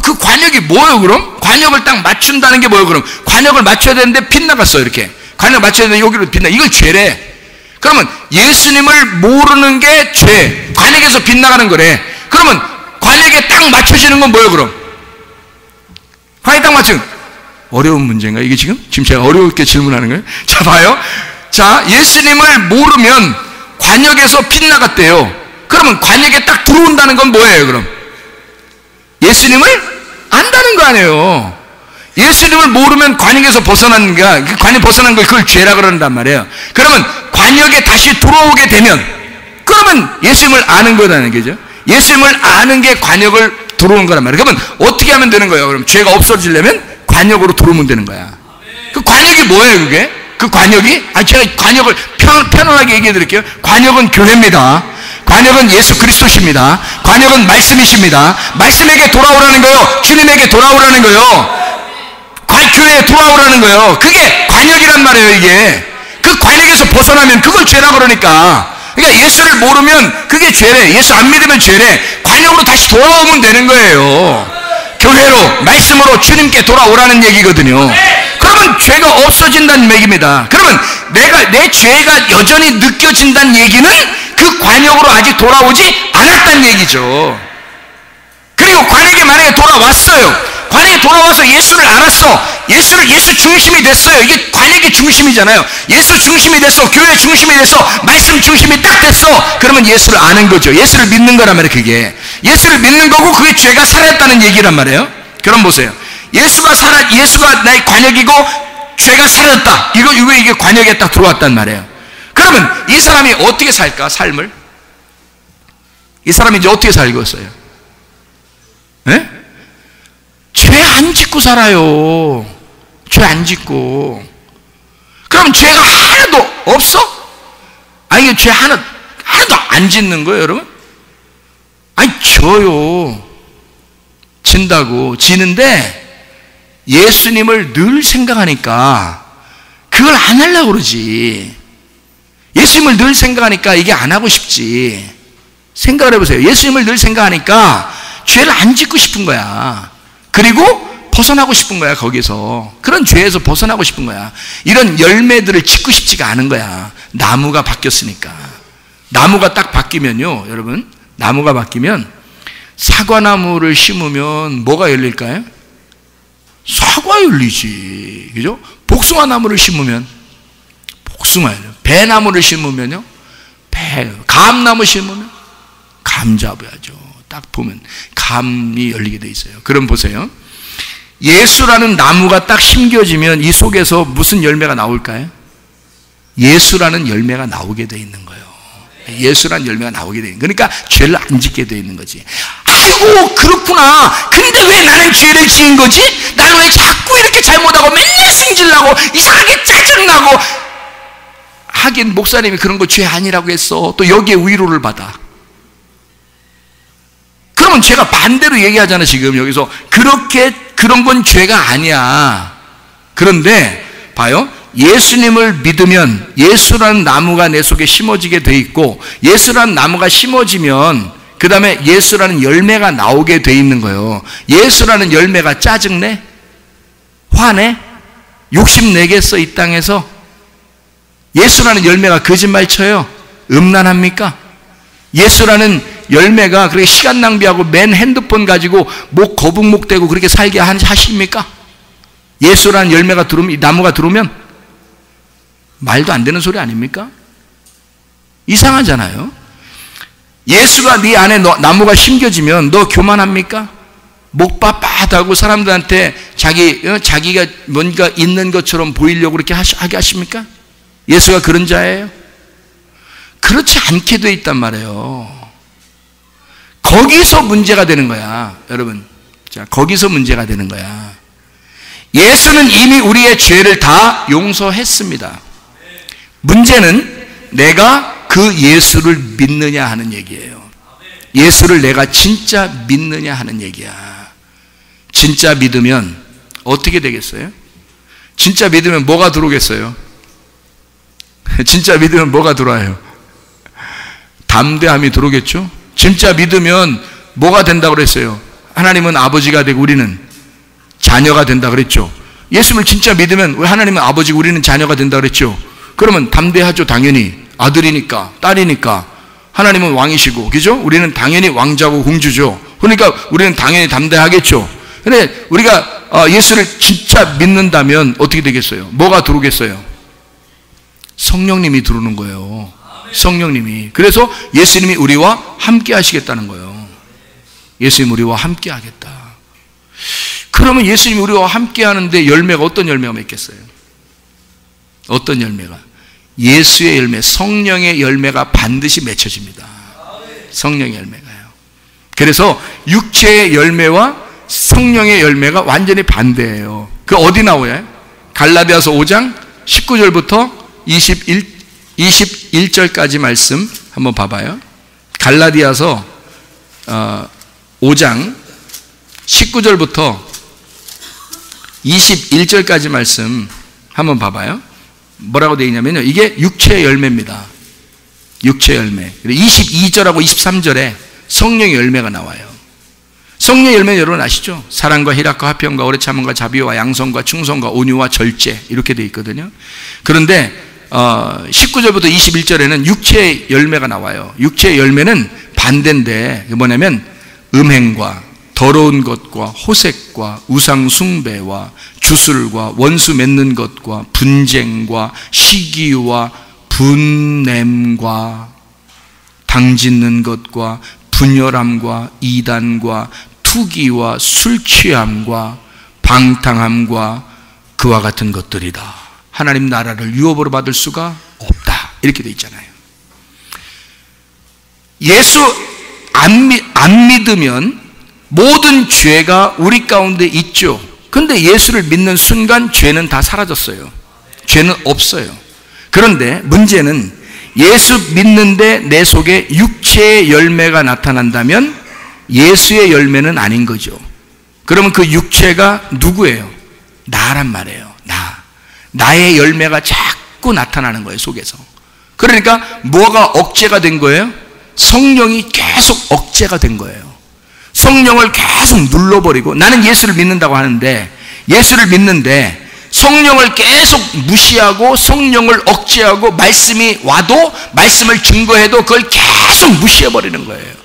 그 관역이 뭐예요? 그럼 관역을 딱 맞춘다는 게 뭐예요? 그럼 관역을 맞춰야 되는데 빗나갔어. 이렇게 관역 맞춰야 되는데 여기로 빗나, 이걸 죄래. 그러면 예수님을 모르는 게 죄, 관역에서 빗나가는 거래. 그러면 관역에 딱 맞춰지는 건 뭐예요? 그럼 관역에 딱 맞춘, 어려운 문제인가 이게? 지금 제가 어렵게 질문하는 거예요. 자, 봐요. 자, 예수님을 모르면 관역에서 빗나갔대요. 그러면 관역에 딱 들어온다는 건 뭐예요, 그럼? 예수님을 안다는 거 아니에요. 예수님을 모르면 관역에서 벗어나는 거야. 관역 벗어난 걸 그걸 죄라 그런단 말이에요. 그러면 관역에 다시 들어오게 되면, 그러면 예수님을 아는 거라는 거죠. 예수님을 아는 게 관역을 들어오는 거란 말이에요. 그러면 어떻게 하면 되는 거예요? 그럼 죄가 없어지려면 관역으로 들어오면 되는 거야. 그 관역이 뭐예요, 그게? 그 관역이? 제가 관역을 편안하게 얘기해 드릴게요. 관역은 교회입니다. 관역은 예수 그리스도십니다. 관역은 말씀이십니다. 말씀에게 돌아오라는 거요. 주님에게 돌아오라는 거요. 교회에 돌아오라는 거예요. 그게 관역이란 말이에요, 이게. 그 관역에서 벗어나면 그걸 죄라 그러니까. 그러니까 예수를 모르면 그게 죄래. 예수 안 믿으면 죄래. 관역으로 다시 돌아오면 되는 거예요. 교회로, 말씀으로 주님께 돌아오라는 얘기거든요. 그러면 죄가 없어진다는 얘기입니다. 그러면 내 죄가 여전히 느껴진다는 얘기는 그 관역으로 아직 돌아오지 않았다는 얘기죠. 그리고 관역에 만약에 돌아왔어요. 관역에 돌아와서 예수를 알았어. 예수 중심이 됐어요. 이게 관역의 중심이잖아요. 예수 중심이 됐어. 교회 중심이 됐어. 말씀 중심이 딱 됐어. 그러면 예수를 아는 거죠. 예수를 믿는 거란 말이에요, 그게. 예수를 믿는 거고 그게 죄가 살아있다는 얘기란 말이에요. 그럼 보세요. 예수가 나의 관역이고 죄가 사라졌다. 이게 관역에 딱 들어왔단 말이에요. 그러면 이 사람이 어떻게 살까, 삶을? 이 사람이 이제 어떻게 살겠어요? 네? 죄 안 짓고 살아요. 죄 안 짓고. 그럼 죄가 하나도 없어? 이게 죄 하나도 안 짓는 거예요, 여러분? 져요. 진다고. 지는데 예수님을 늘 생각하니까 그걸 안 하려고 그러지. 예수님을 늘 생각하니까 이게 안 하고 싶지. 생각을 해보세요. 예수님을 늘 생각하니까 죄를 안 짓고 싶은 거야. 그리고 벗어나고 싶은 거야, 거기서. 그런 죄에서 벗어나고 싶은 거야. 이런 열매들을 짓고 싶지가 않은 거야. 나무가 바뀌었으니까. 나무가 딱 바뀌면요, 여러분, 나무가 바뀌면 사과나무를 심으면 뭐가 열릴까요? 사과 열리지. 그죠? 복숭아나무를 심으면 복숭아 열려. 배나무를 심으면요, 배. 감나무 심으면 감 잡아야죠. 딱 보면 감이 열리게 돼 있어요. 그럼 보세요. 예수라는 나무가 딱 심겨지면 이 속에서 무슨 열매가 나올까요? 예수라는 열매가 나오게 돼 있는 거예요. 예수라는 열매가 나오게 돼 있는 거예요. 그러니까 죄를 안 짓게 돼 있는 거지. 아이고, 그렇구나. 근데 왜 나는 죄를 지은 거지? 나는 왜 자꾸 이렇게 잘못하고 맨날 승질나고 이상하게 짜증나고. 하긴 목사님이 그런 거 죄 아니라고 했어. 또 여기에 위로를 받아. 그러면 제가 반대로 얘기하잖아, 지금 여기서. 그런 건 죄가 아니야. 그런데 봐요. 예수님을 믿으면 예수라는 나무가 내 속에 심어지게 돼 있고, 예수라는 나무가 심어지면 그 다음에 예수라는 열매가 나오게 돼 있는 거예요. 예수라는 열매가 짜증내? 화내? 욕심내겠어, 이 땅에서? 예수라는 열매가 거짓말 쳐요? 음란합니까? 예수라는 열매가 그렇게 시간 낭비하고 맨 핸드폰 가지고 목 거북목대고 그렇게 살게 하십니까? 예수라는 열매가 들어오면, 이 나무가 들어오면 말도 안 되는 소리 아닙니까? 이상하잖아요. 예수가 네 안에 나무가 심겨지면 너 교만합니까? 목 빳빳하고 사람들한테 자기가 뭔가 있는 것처럼 보이려고 그렇게 하게 하십니까? 예수가 그런 자예요? 그렇지 않게 돼 있단 말이에요. 거기서 문제가 되는 거야, 여러분. 자, 거기서 문제가 되는 거야. 예수는 이미 우리의 죄를 다 용서했습니다. 문제는 내가 그 예수를 믿느냐 하는 얘기예요. 예수를 내가 진짜 믿느냐 하는 얘기야. 진짜 믿으면 어떻게 되겠어요? 진짜 믿으면 뭐가 들어오겠어요? 진짜 믿으면 뭐가 들어와요? 담대함이 들어오겠죠? 진짜 믿으면 뭐가 된다고 그랬어요? 하나님은 아버지가 되고 우리는 자녀가 된다 그랬죠? 예수를 진짜 믿으면 왜 하나님은 아버지고 우리는 자녀가 된다 그랬죠? 그러면 담대하죠, 당연히. 아들이니까, 딸이니까. 하나님은 왕이시고, 그죠? 우리는 당연히 왕자고 공주죠. 그러니까 우리는 당연히 담대하겠죠. 근데 우리가 예수를 진짜 믿는다면 어떻게 되겠어요? 뭐가 들어오겠어요? 성령님이 들어오는 거예요. 성령님이. 그래서 예수님이 우리와 함께 하시겠다는 거예요. 예수님 우리와 함께 하겠다. 그러면 예수님이 우리와 함께 하는데 열매가 어떤 열매가 맺겠어요? 어떤 열매가? 예수의 열매, 성령의 열매가 반드시 맺혀집니다. 성령의 열매가요. 그래서 육체의 열매와 성령의 열매가 완전히 반대예요. 그 어디 나와요? 갈라디아서 5장 19절부터 21절까지 말씀 한번 봐봐요. 갈라디아서 5장 19절부터 21절까지 말씀 한번 봐봐요. 뭐라고 되어 있냐면요, 이게 육체의 열매입니다. 육체의 열매. 22절하고 23절에 성령의 열매가 나와요. 성령의 열매는 여러분 아시죠? 사랑과 희락과 화평과 오래 참음과 자비와 양성과 충성과 온유와 절제, 이렇게 되어 있거든요. 그런데 19절부터 21절에는 육체의 열매가 나와요. 육체의 열매는 반대인데 뭐냐면 음행과 더러운 것과 호색과 우상 숭배와 주술과 원수 맺는 것과 분쟁과 시기와 분냄과 당짓는 것과 분열함과 이단과 투기와 술 취함과 방탕함과 그와 같은 것들이다. 하나님 나라를 유업으로 받을 수가 없다. 이렇게 돼 있잖아요. 예수 안 믿으면 모든 죄가 우리 가운데 있죠. 근데 예수를 믿는 순간 죄는 다 사라졌어요. 죄는 없어요. 그런데 문제는 예수 믿는데 내 속에 육체의 열매가 나타난다면 예수의 열매는 아닌 거죠. 그러면 그 육체가 누구예요? 나란 말이에요. 나의 열매가 자꾸 나타나는 거예요, 속에서. 그러니까 뭐가 억제가 된 거예요? 성령이 계속 억제가 된 거예요. 성령을 계속 눌러버리고, 나는 예수를 믿는다고 하는데, 예수를 믿는데 성령을 계속 무시하고 성령을 억제하고, 말씀이 와도 말씀을 증거해도 그걸 계속 무시해버리는 거예요.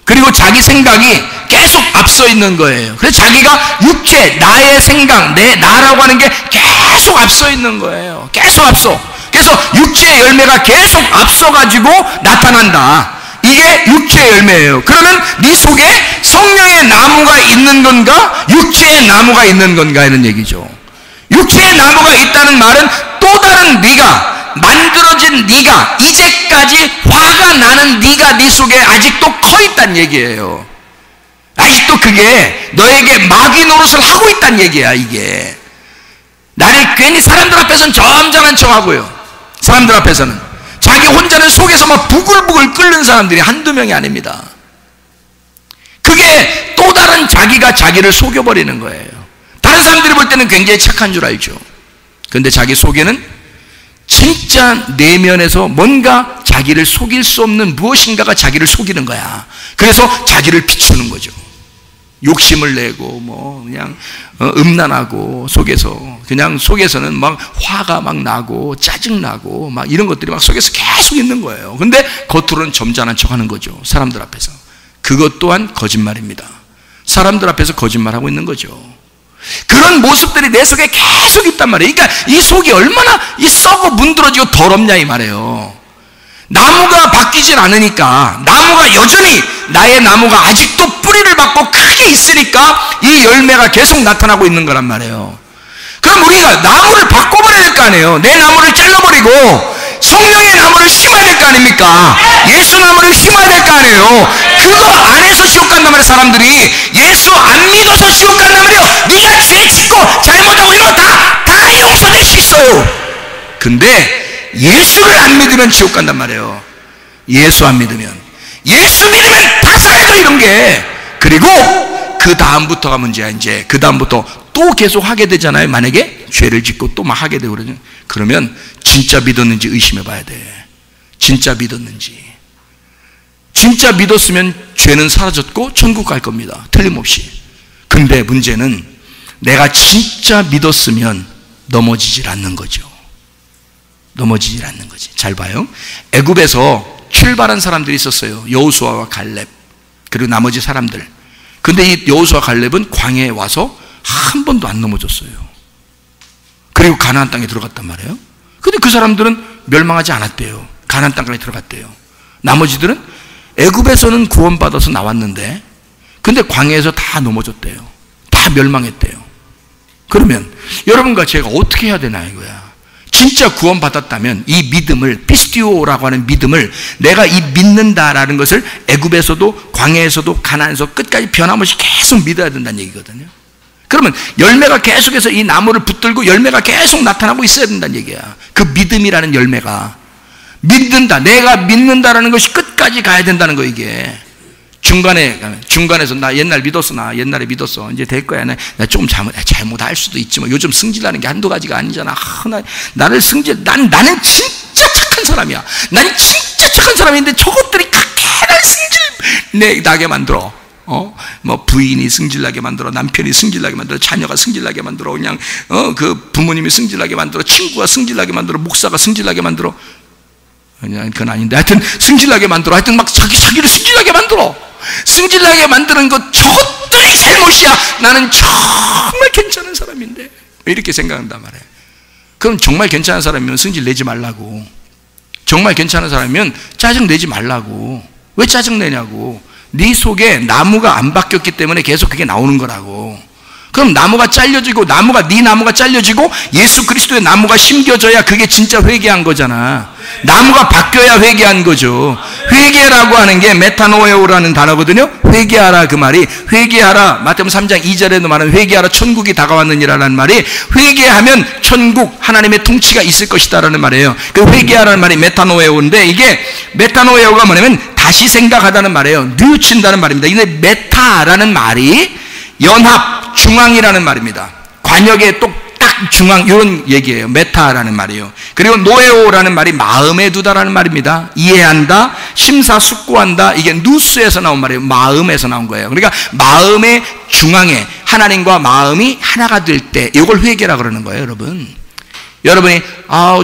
그리고 자기 생각이 계속 앞서 있는 거예요. 그래서 자기가 육체, 나의 생각, 나라고 하는 게 계속 앞서 있는 거예요. 계속 앞서. 그래서 육체의 열매가 계속 앞서가지고 나타난다. 이게 육체의 열매예요. 그러면 네 속에 성령의 나무가 있는 건가, 육체의 나무가 있는 건가 이런 얘기죠. 육체의 나무가 있다는 말은 또 다른 네가, 만들어진 네가, 이제까지 화가 나는 네가 네 속에 아직도 커 있다는 얘기예요. 아직도 그게 너에게 마귀 노릇을 하고 있다는 얘기야. 이게 나를 괜히 사람들 앞에서는 점잖은 척하고요, 사람들 앞에서는 자기 혼자는 속에서 막 부글부글 끓는 사람들이 한두 명이 아닙니다. 그게 또 다른 자기가 자기를 속여버리는 거예요. 다른 사람들이 볼 때는 굉장히 착한 줄 알죠. 그런데 자기 속에는 진짜 내면에서 뭔가 자기를 속일 수 없는 무엇인가가 자기를 속이는 거야. 그래서 자기를 비추는 거죠. 욕심을 내고 뭐 그냥 음란하고, 속에서 그냥 속에서는 막 화가 막 나고 짜증 나고 막 이런 것들이 막 속에서 계속 있는 거예요. 근데 겉으로는 점잖은 척하는 거죠, 사람들 앞에서. 그것 또한 거짓말입니다. 사람들 앞에서 거짓말하고 있는 거죠. 그런 모습들이 내 속에 계속 있단 말이에요. 그러니까 이 속이 얼마나 이 썩어 문드러지고 더럽냐 이 말이에요. 나무가 바뀌질 않으니까, 나무가 여전히, 나의 나무가 아직도 뿌리를 받고 크게 있으니까 이 열매가 계속 나타나고 있는 거란 말이에요. 그럼 우리가 나무를 바꿔버려야 될 거 아니에요. 내 나무를 잘라버리고 성령의 나무를 심어야 될 거 아닙니까? 예수 나무를 심어야 될 거 아니에요. 그거 안에서 지옥 간단 말이에요. 사람들이 예수 안 믿어서 지옥 간단 말이에요. 네가 죄 짓고 잘못하고 이런 거 다 용서될 수 있어요. 근데 예수를 안 믿으면 지옥 간단 말이에요. 예수 안 믿으면, 예수 믿으면 다 사라져 이런 게. 그리고 그 다음부터가 문제야. 이제 그 다음부터 또 계속 하게 되잖아요. 만약에 죄를 짓고 또 막 하게 되고 그러면 진짜 믿었는지 의심해 봐야 돼. 진짜 믿었는지. 진짜 믿었으면 죄는 사라졌고 천국 갈 겁니다, 틀림없이. 근데 문제는 내가 진짜 믿었으면 넘어지질 않는 거죠. 넘어지질 않는 거지. 잘 봐요. 애굽에서 출발한 사람들이 있었어요. 여호수아와 갈렙, 그리고 나머지 사람들. 근데 이 여호수아 갈렙은 광야에 와서 한 번도 안 넘어졌어요. 그리고 가나안 땅에 들어갔단 말이에요. 근데 그 사람들은 멸망하지 않았대요. 가나안 땅까지 들어갔대요. 나머지들은 애굽에서는 구원받아서 나왔는데 근데 광야에서 다 넘어졌대요. 다 멸망했대요. 그러면 여러분과 제가 어떻게 해야 되나 이거야. 진짜 구원받았다면 이 믿음을, 피스티오라고 하는 믿음을, 내가 이 믿는다라는 것을 애굽에서도 광야에서도 가나안에서 끝까지 변함없이 계속 믿어야 된다는 얘기거든요. 그러면 열매가 계속해서 이 나무를 붙들고 열매가 계속 나타나고 있어야 된다는 얘기야. 그 믿음이라는 열매가. 믿는다, 내가 믿는다라는 것이 끝까지 가야 된다는 거. 이게 중간에서 나 옛날 믿었어, 나 옛날에 믿었어, 이제 될 거야, 나 조금 잘못할 수도 있지 뭐. 요즘 승질나는 게 한두 가지가 아니잖아. 나는 나는 진짜 착한 사람이야. 난 진짜 착한 사람인데 저것들이 걔를 승질 나게 만들어. 뭐 부인이 승질나게 만들어, 남편이 승질나게 만들어, 자녀가 승질나게 만들어, 그냥 그 부모님이 승질나게 만들어, 친구가 승질나게 만들어, 목사가 승질나게 만들어. 그냥 그건 아닌데 하여튼 승질나게 만들어. 하여튼 막 자기를 승질나게 만들어. 승질나게 만드는 것 저것들이 잘못이야. 나는 정말 괜찮은 사람인데 이렇게 생각한단 말이에요. 그럼 정말 괜찮은 사람이면 승질 내지 말라고. 정말 괜찮은 사람이면 짜증 내지 말라고. 왜 짜증 내냐고. 네 속에 나무가 안 바뀌었기 때문에 계속 그게 나오는 거라고. 그럼 나무가 잘려지고, 네 나무가 잘려지고 예수 그리스도의 나무가 심겨져야 그게 진짜 회개한 거잖아. 나무가 바뀌어야 회개한 거죠. 회개라고 하는 게 메타노에오라는 단어거든요. 회개하라, 그 말이 회개하라. 마태복음 3장 2절에도 말하는 회개하라, 천국이 다가왔느니라는 말이 회개하면 천국, 하나님의 통치가 있을 것이다라는 말이에요. 그 회개하라는 말이 메타노에오인데, 이게 메타노에오가 뭐냐면 다시 생각하다는 말이에요. 뉘우친다는 말입니다. 근데 메타라는 말이 연합, 중앙이라는 말입니다. 관역의 딱 중앙, 이런 얘기예요. 메타라는 말이에요. 그리고 노에오라는 말이 마음에 두다라는 말입니다. 이해한다, 심사숙고한다. 이게 누스에서 나온 말이에요. 마음에서 나온 거예요. 그러니까 마음의 중앙에 하나님과 마음이 하나가 될 때 이걸 회개라 그러는 거예요. 여러분이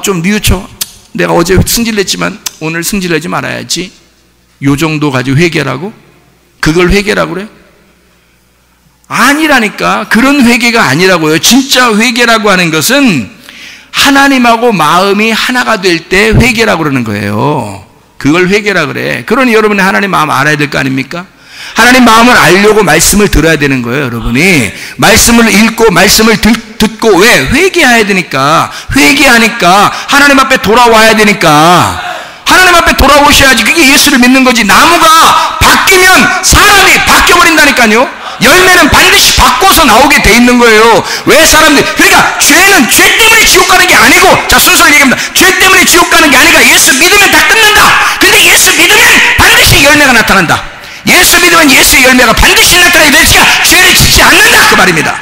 좀 뉘우쳐, 내가 어제 승질냈지만 오늘 승질내지 말아야지, 요 정도 가지고 회개라고? 그걸 회개라고 그래? 아니라니까. 그런 회개가 아니라고요. 진짜 회개라고 하는 것은 하나님하고 마음이 하나가 될 때 회개라고 그러는 거예요. 그걸 회개라 그래. 그러니 여러분이 하나님 마음 알아야 될 거 아닙니까? 하나님 마음을 알려고 말씀을 들어야 되는 거예요. 여러분이 말씀을 읽고 말씀을 듣고, 왜? 회개해야 되니까. 회개하니까 하나님 앞에 돌아와야 되니까. 하나님 앞에 돌아오셔야지. 그게 예수를 믿는 거지. 나무가 바뀌면 사람이 바뀌어버린다니까요. 열매는 반드시 바꿔서 나오게 돼 있는 거예요. 왜 사람들이, 그러니까 죄는 죄 때문에 지옥 가는 게 아니고, 자, 순서를 얘기합니다. 죄 때문에 지옥 가는 게 아니라 예수 믿으면 다 끝난다. 근데 예수 믿으면 반드시 열매가 나타난다. 예수 믿으면 예수의 열매가 반드시 나타나게 되니까 죄를 짓지 않는다, 그 말입니다.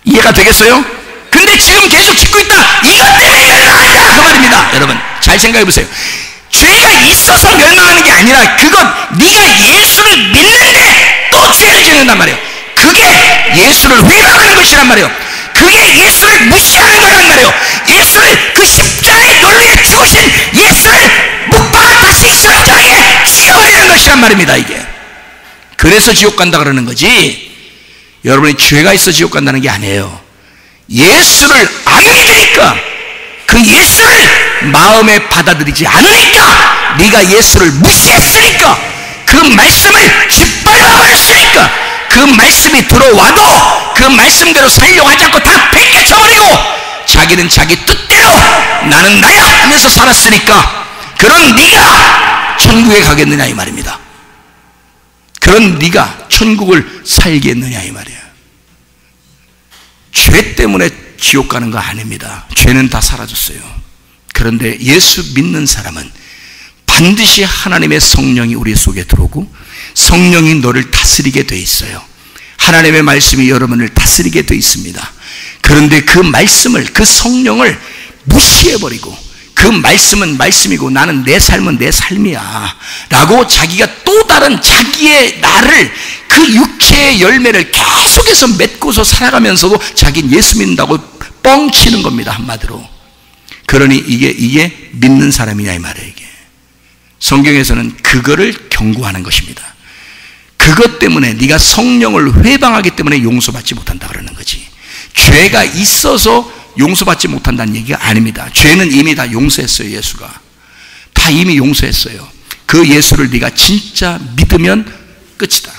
이해가 되겠어요? 근데 지금 계속 짓고 있다, 이것 때문에 멸망한다, 그 말입니다. 여러분 잘 생각해 보세요. 죄가 있어서 멸망하는 게 아니라, 그건 네가 예수를 믿는데 또 죄를 짓는단 말이에요. 그게 예수를 회방하는 것이란 말이에요. 그게 예수를 무시하는 거란 말이에요. 예수를, 그 십자가에 널 위해 죽으신 예수를 못 박아 다시 십자가에 죽여버리는 것이란 말입니다. 이게 그래서 지옥 간다 그러는 거지, 여러분이 죄가 있어 지옥 간다는 게 아니에요. 예수를 안 믿으니까, 그 예수를 마음에 받아들이지 않으니까, 네가 예수를 무시했으니까, 그 말씀을 짓밟아버렸으니까, 그 말씀이 들어와도 그 말씀대로 살려고 하지 않고 다 팽개쳐버리고 자기는 자기 뜻대로 나는 나야 하면서 살았으니까, 그런 네가 천국에 가겠느냐 이 말입니다. 그런 네가 천국을 살겠느냐 이 말이에요. 죄 때문에 지옥 가는 거 아닙니다. 죄는 다 사라졌어요. 그런데 예수 믿는 사람은 반드시 하나님의 성령이 우리 속에 들어오고 성령이 너를 다스리게 돼 있어요. 하나님의 말씀이 여러분을 다스리게 돼 있습니다. 그런데 그 말씀을, 그 성령을 무시해버리고, 그 말씀은 말씀이고 나는 내 삶은 내 삶이야 라고 자기가 또 다른 자기의 나를, 그 육체의 열매를 계속해서 맺고서 살아가면서도 자기는 예수 믿는다고 뻥치는 겁니다, 한마디로. 그러니 이게 믿는 사람이냐 이 말이에요. 이게 성경에서는 그거를 경고하는 것입니다. 그것 때문에 네가 성령을 회방하기 때문에 용서받지 못한다 그러는 거지. 죄가 있어서 용서받지 못한다는 얘기가 아닙니다. 죄는 이미 다 용서했어요, 예수가. 다 이미 용서했어요. 그 예수를 네가 진짜 믿으면 끝이다.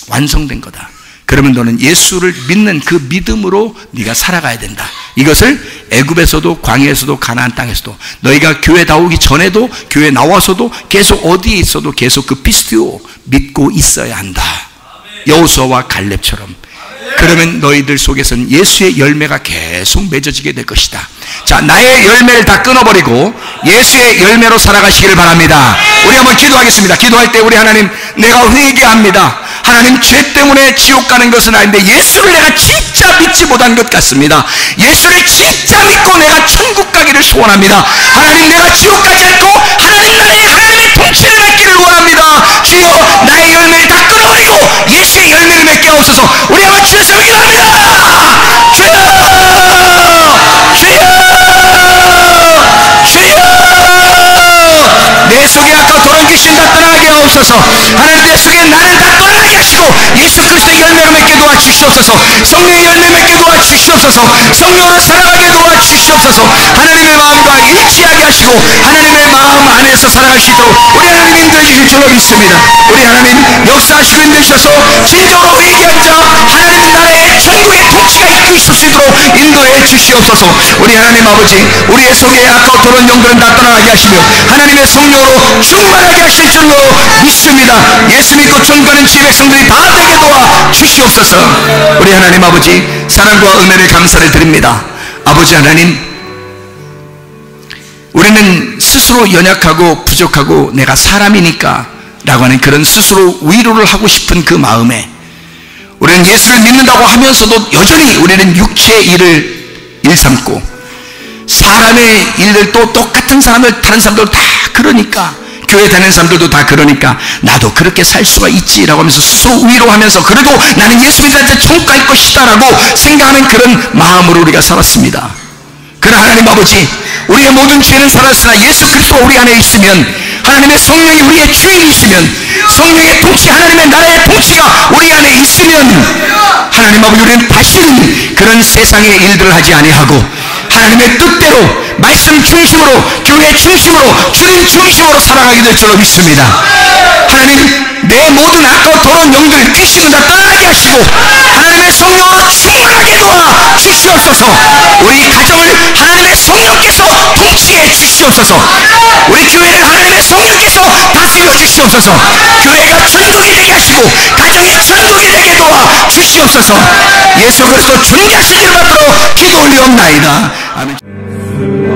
완성된 거다. 그러면 너는 예수를 믿는 그 믿음으로 네가 살아가야 된다. 이것을 애굽에서도 광야에서도 가나안 땅에서도 너희가 교회 나오기 전에도 교회 나와서도 계속 어디에 있어도 계속 그 피스티오 믿고 있어야 한다. 여호수아와 갈렙처럼. 그러면 너희들 속에서는 예수의 열매가 계속 맺어지게 될 것이다. 자, 나의 열매를 다 끊어버리고 예수의 열매로 살아가시기를 바랍니다. 우리 한번 기도하겠습니다. 기도할 때 우리 하나님, 내가 회개합니다. 하나님, 죄 때문에 지옥 가는 것은 아닌데 예수를 내가 진짜 믿지 못한 것 같습니다. 예수를 진짜 믿고 내가 천국 가기를 소원합니다. 하나님, 내가 지옥 가지 않고 하나님의 통치를 맺기를 원합니다. 주여, 나의 열매를 다 끊어버리고 예수의 열매를 맺게 하옵소서. 우리 한번 주여서 기도합니다. 주여, 내 속에 아까 돌아온 귀신 다 떠나게 하옵소서. 하나님, 내 속에 나를 다 떠나게 하시고 예수 그리스도의 열매를 맺게 도와주시옵소서. 성령의 열매 맺게 도와주시옵소서. 성령으로 살아가게 도와주시옵소서. 하나님의 마음과 일치하게 하시고 하나님의 마음 안에서 살아갈 수 있도록 우리 하나님 인도해 주실 줄로 믿습니다. 우리 하나님 역사하시고 인도해 주셔서 진정으로 회개한 자 하나님 나라의 천국의 통치가 이끌 수 있도록 인도해 주시옵소서. 우리 하나님 아버지, 우리의 속에 아까 돌아온 영들은 다 떠나게 하시며 하나님의 성령으로 충만하게 하실 줄로 믿습니다. 예수 믿고 전가는 주의 백성들이 다 되게 도와 주시옵소서. 우리 하나님 아버지, 사랑과 은혜를 감사를 드립니다. 아버지 하나님, 우리는 스스로 연약하고 부족하고 내가 사람이니까 라고 하는 그런 스스로 위로를 하고 싶은 그 마음에 우리는 예수를 믿는다고 하면서도 여전히 우리는 육체의 일을 일삼고 사람의 일들도 똑같은 사람들, 다른 사람들 다 그러니까, 교회 다니는 사람들도 다 그러니까 나도 그렇게 살 수가 있지라고 하면서 스스로 위로하면서 그래도 나는 예수 믿는데 천국 갈 것이다 라고 생각하는 그런 마음으로 우리가 살았습니다. 그러나 하나님 아버지, 우리의 모든 죄는 사라졌으나 예수 그리스도가 우리 안에 있으면, 하나님의 성령이 우리의 주인이시면, 성령의 통치, 하나님의 나라의 통치가 우리 안에 있으면 하나님 아버지, 우리는 다시는 그런 세상의 일들을 하지 아니하고 하나님의 뜻대로 말씀 중심으로, 교회 중심으로, 주님 중심으로 살아가게 될 줄로 믿습니다. 하나님, 내 모든 악과 더러운 영들, 귀신을 다 떠나게 하시고 하나님의 성령으로 충만하게 도와 주시옵소서. 우리 가정을 하나님의 성령께서 통치해 주시옵소서. 우리 교회를 하나님의 성령께서 다스려 주시옵소서. 교회가 천국이 되게 하시고 가정이 천국이 되게 도와 주시옵소서. 예수 그리스도 존귀하신 이름 받들어 기도 올리옵나이다. 아멘.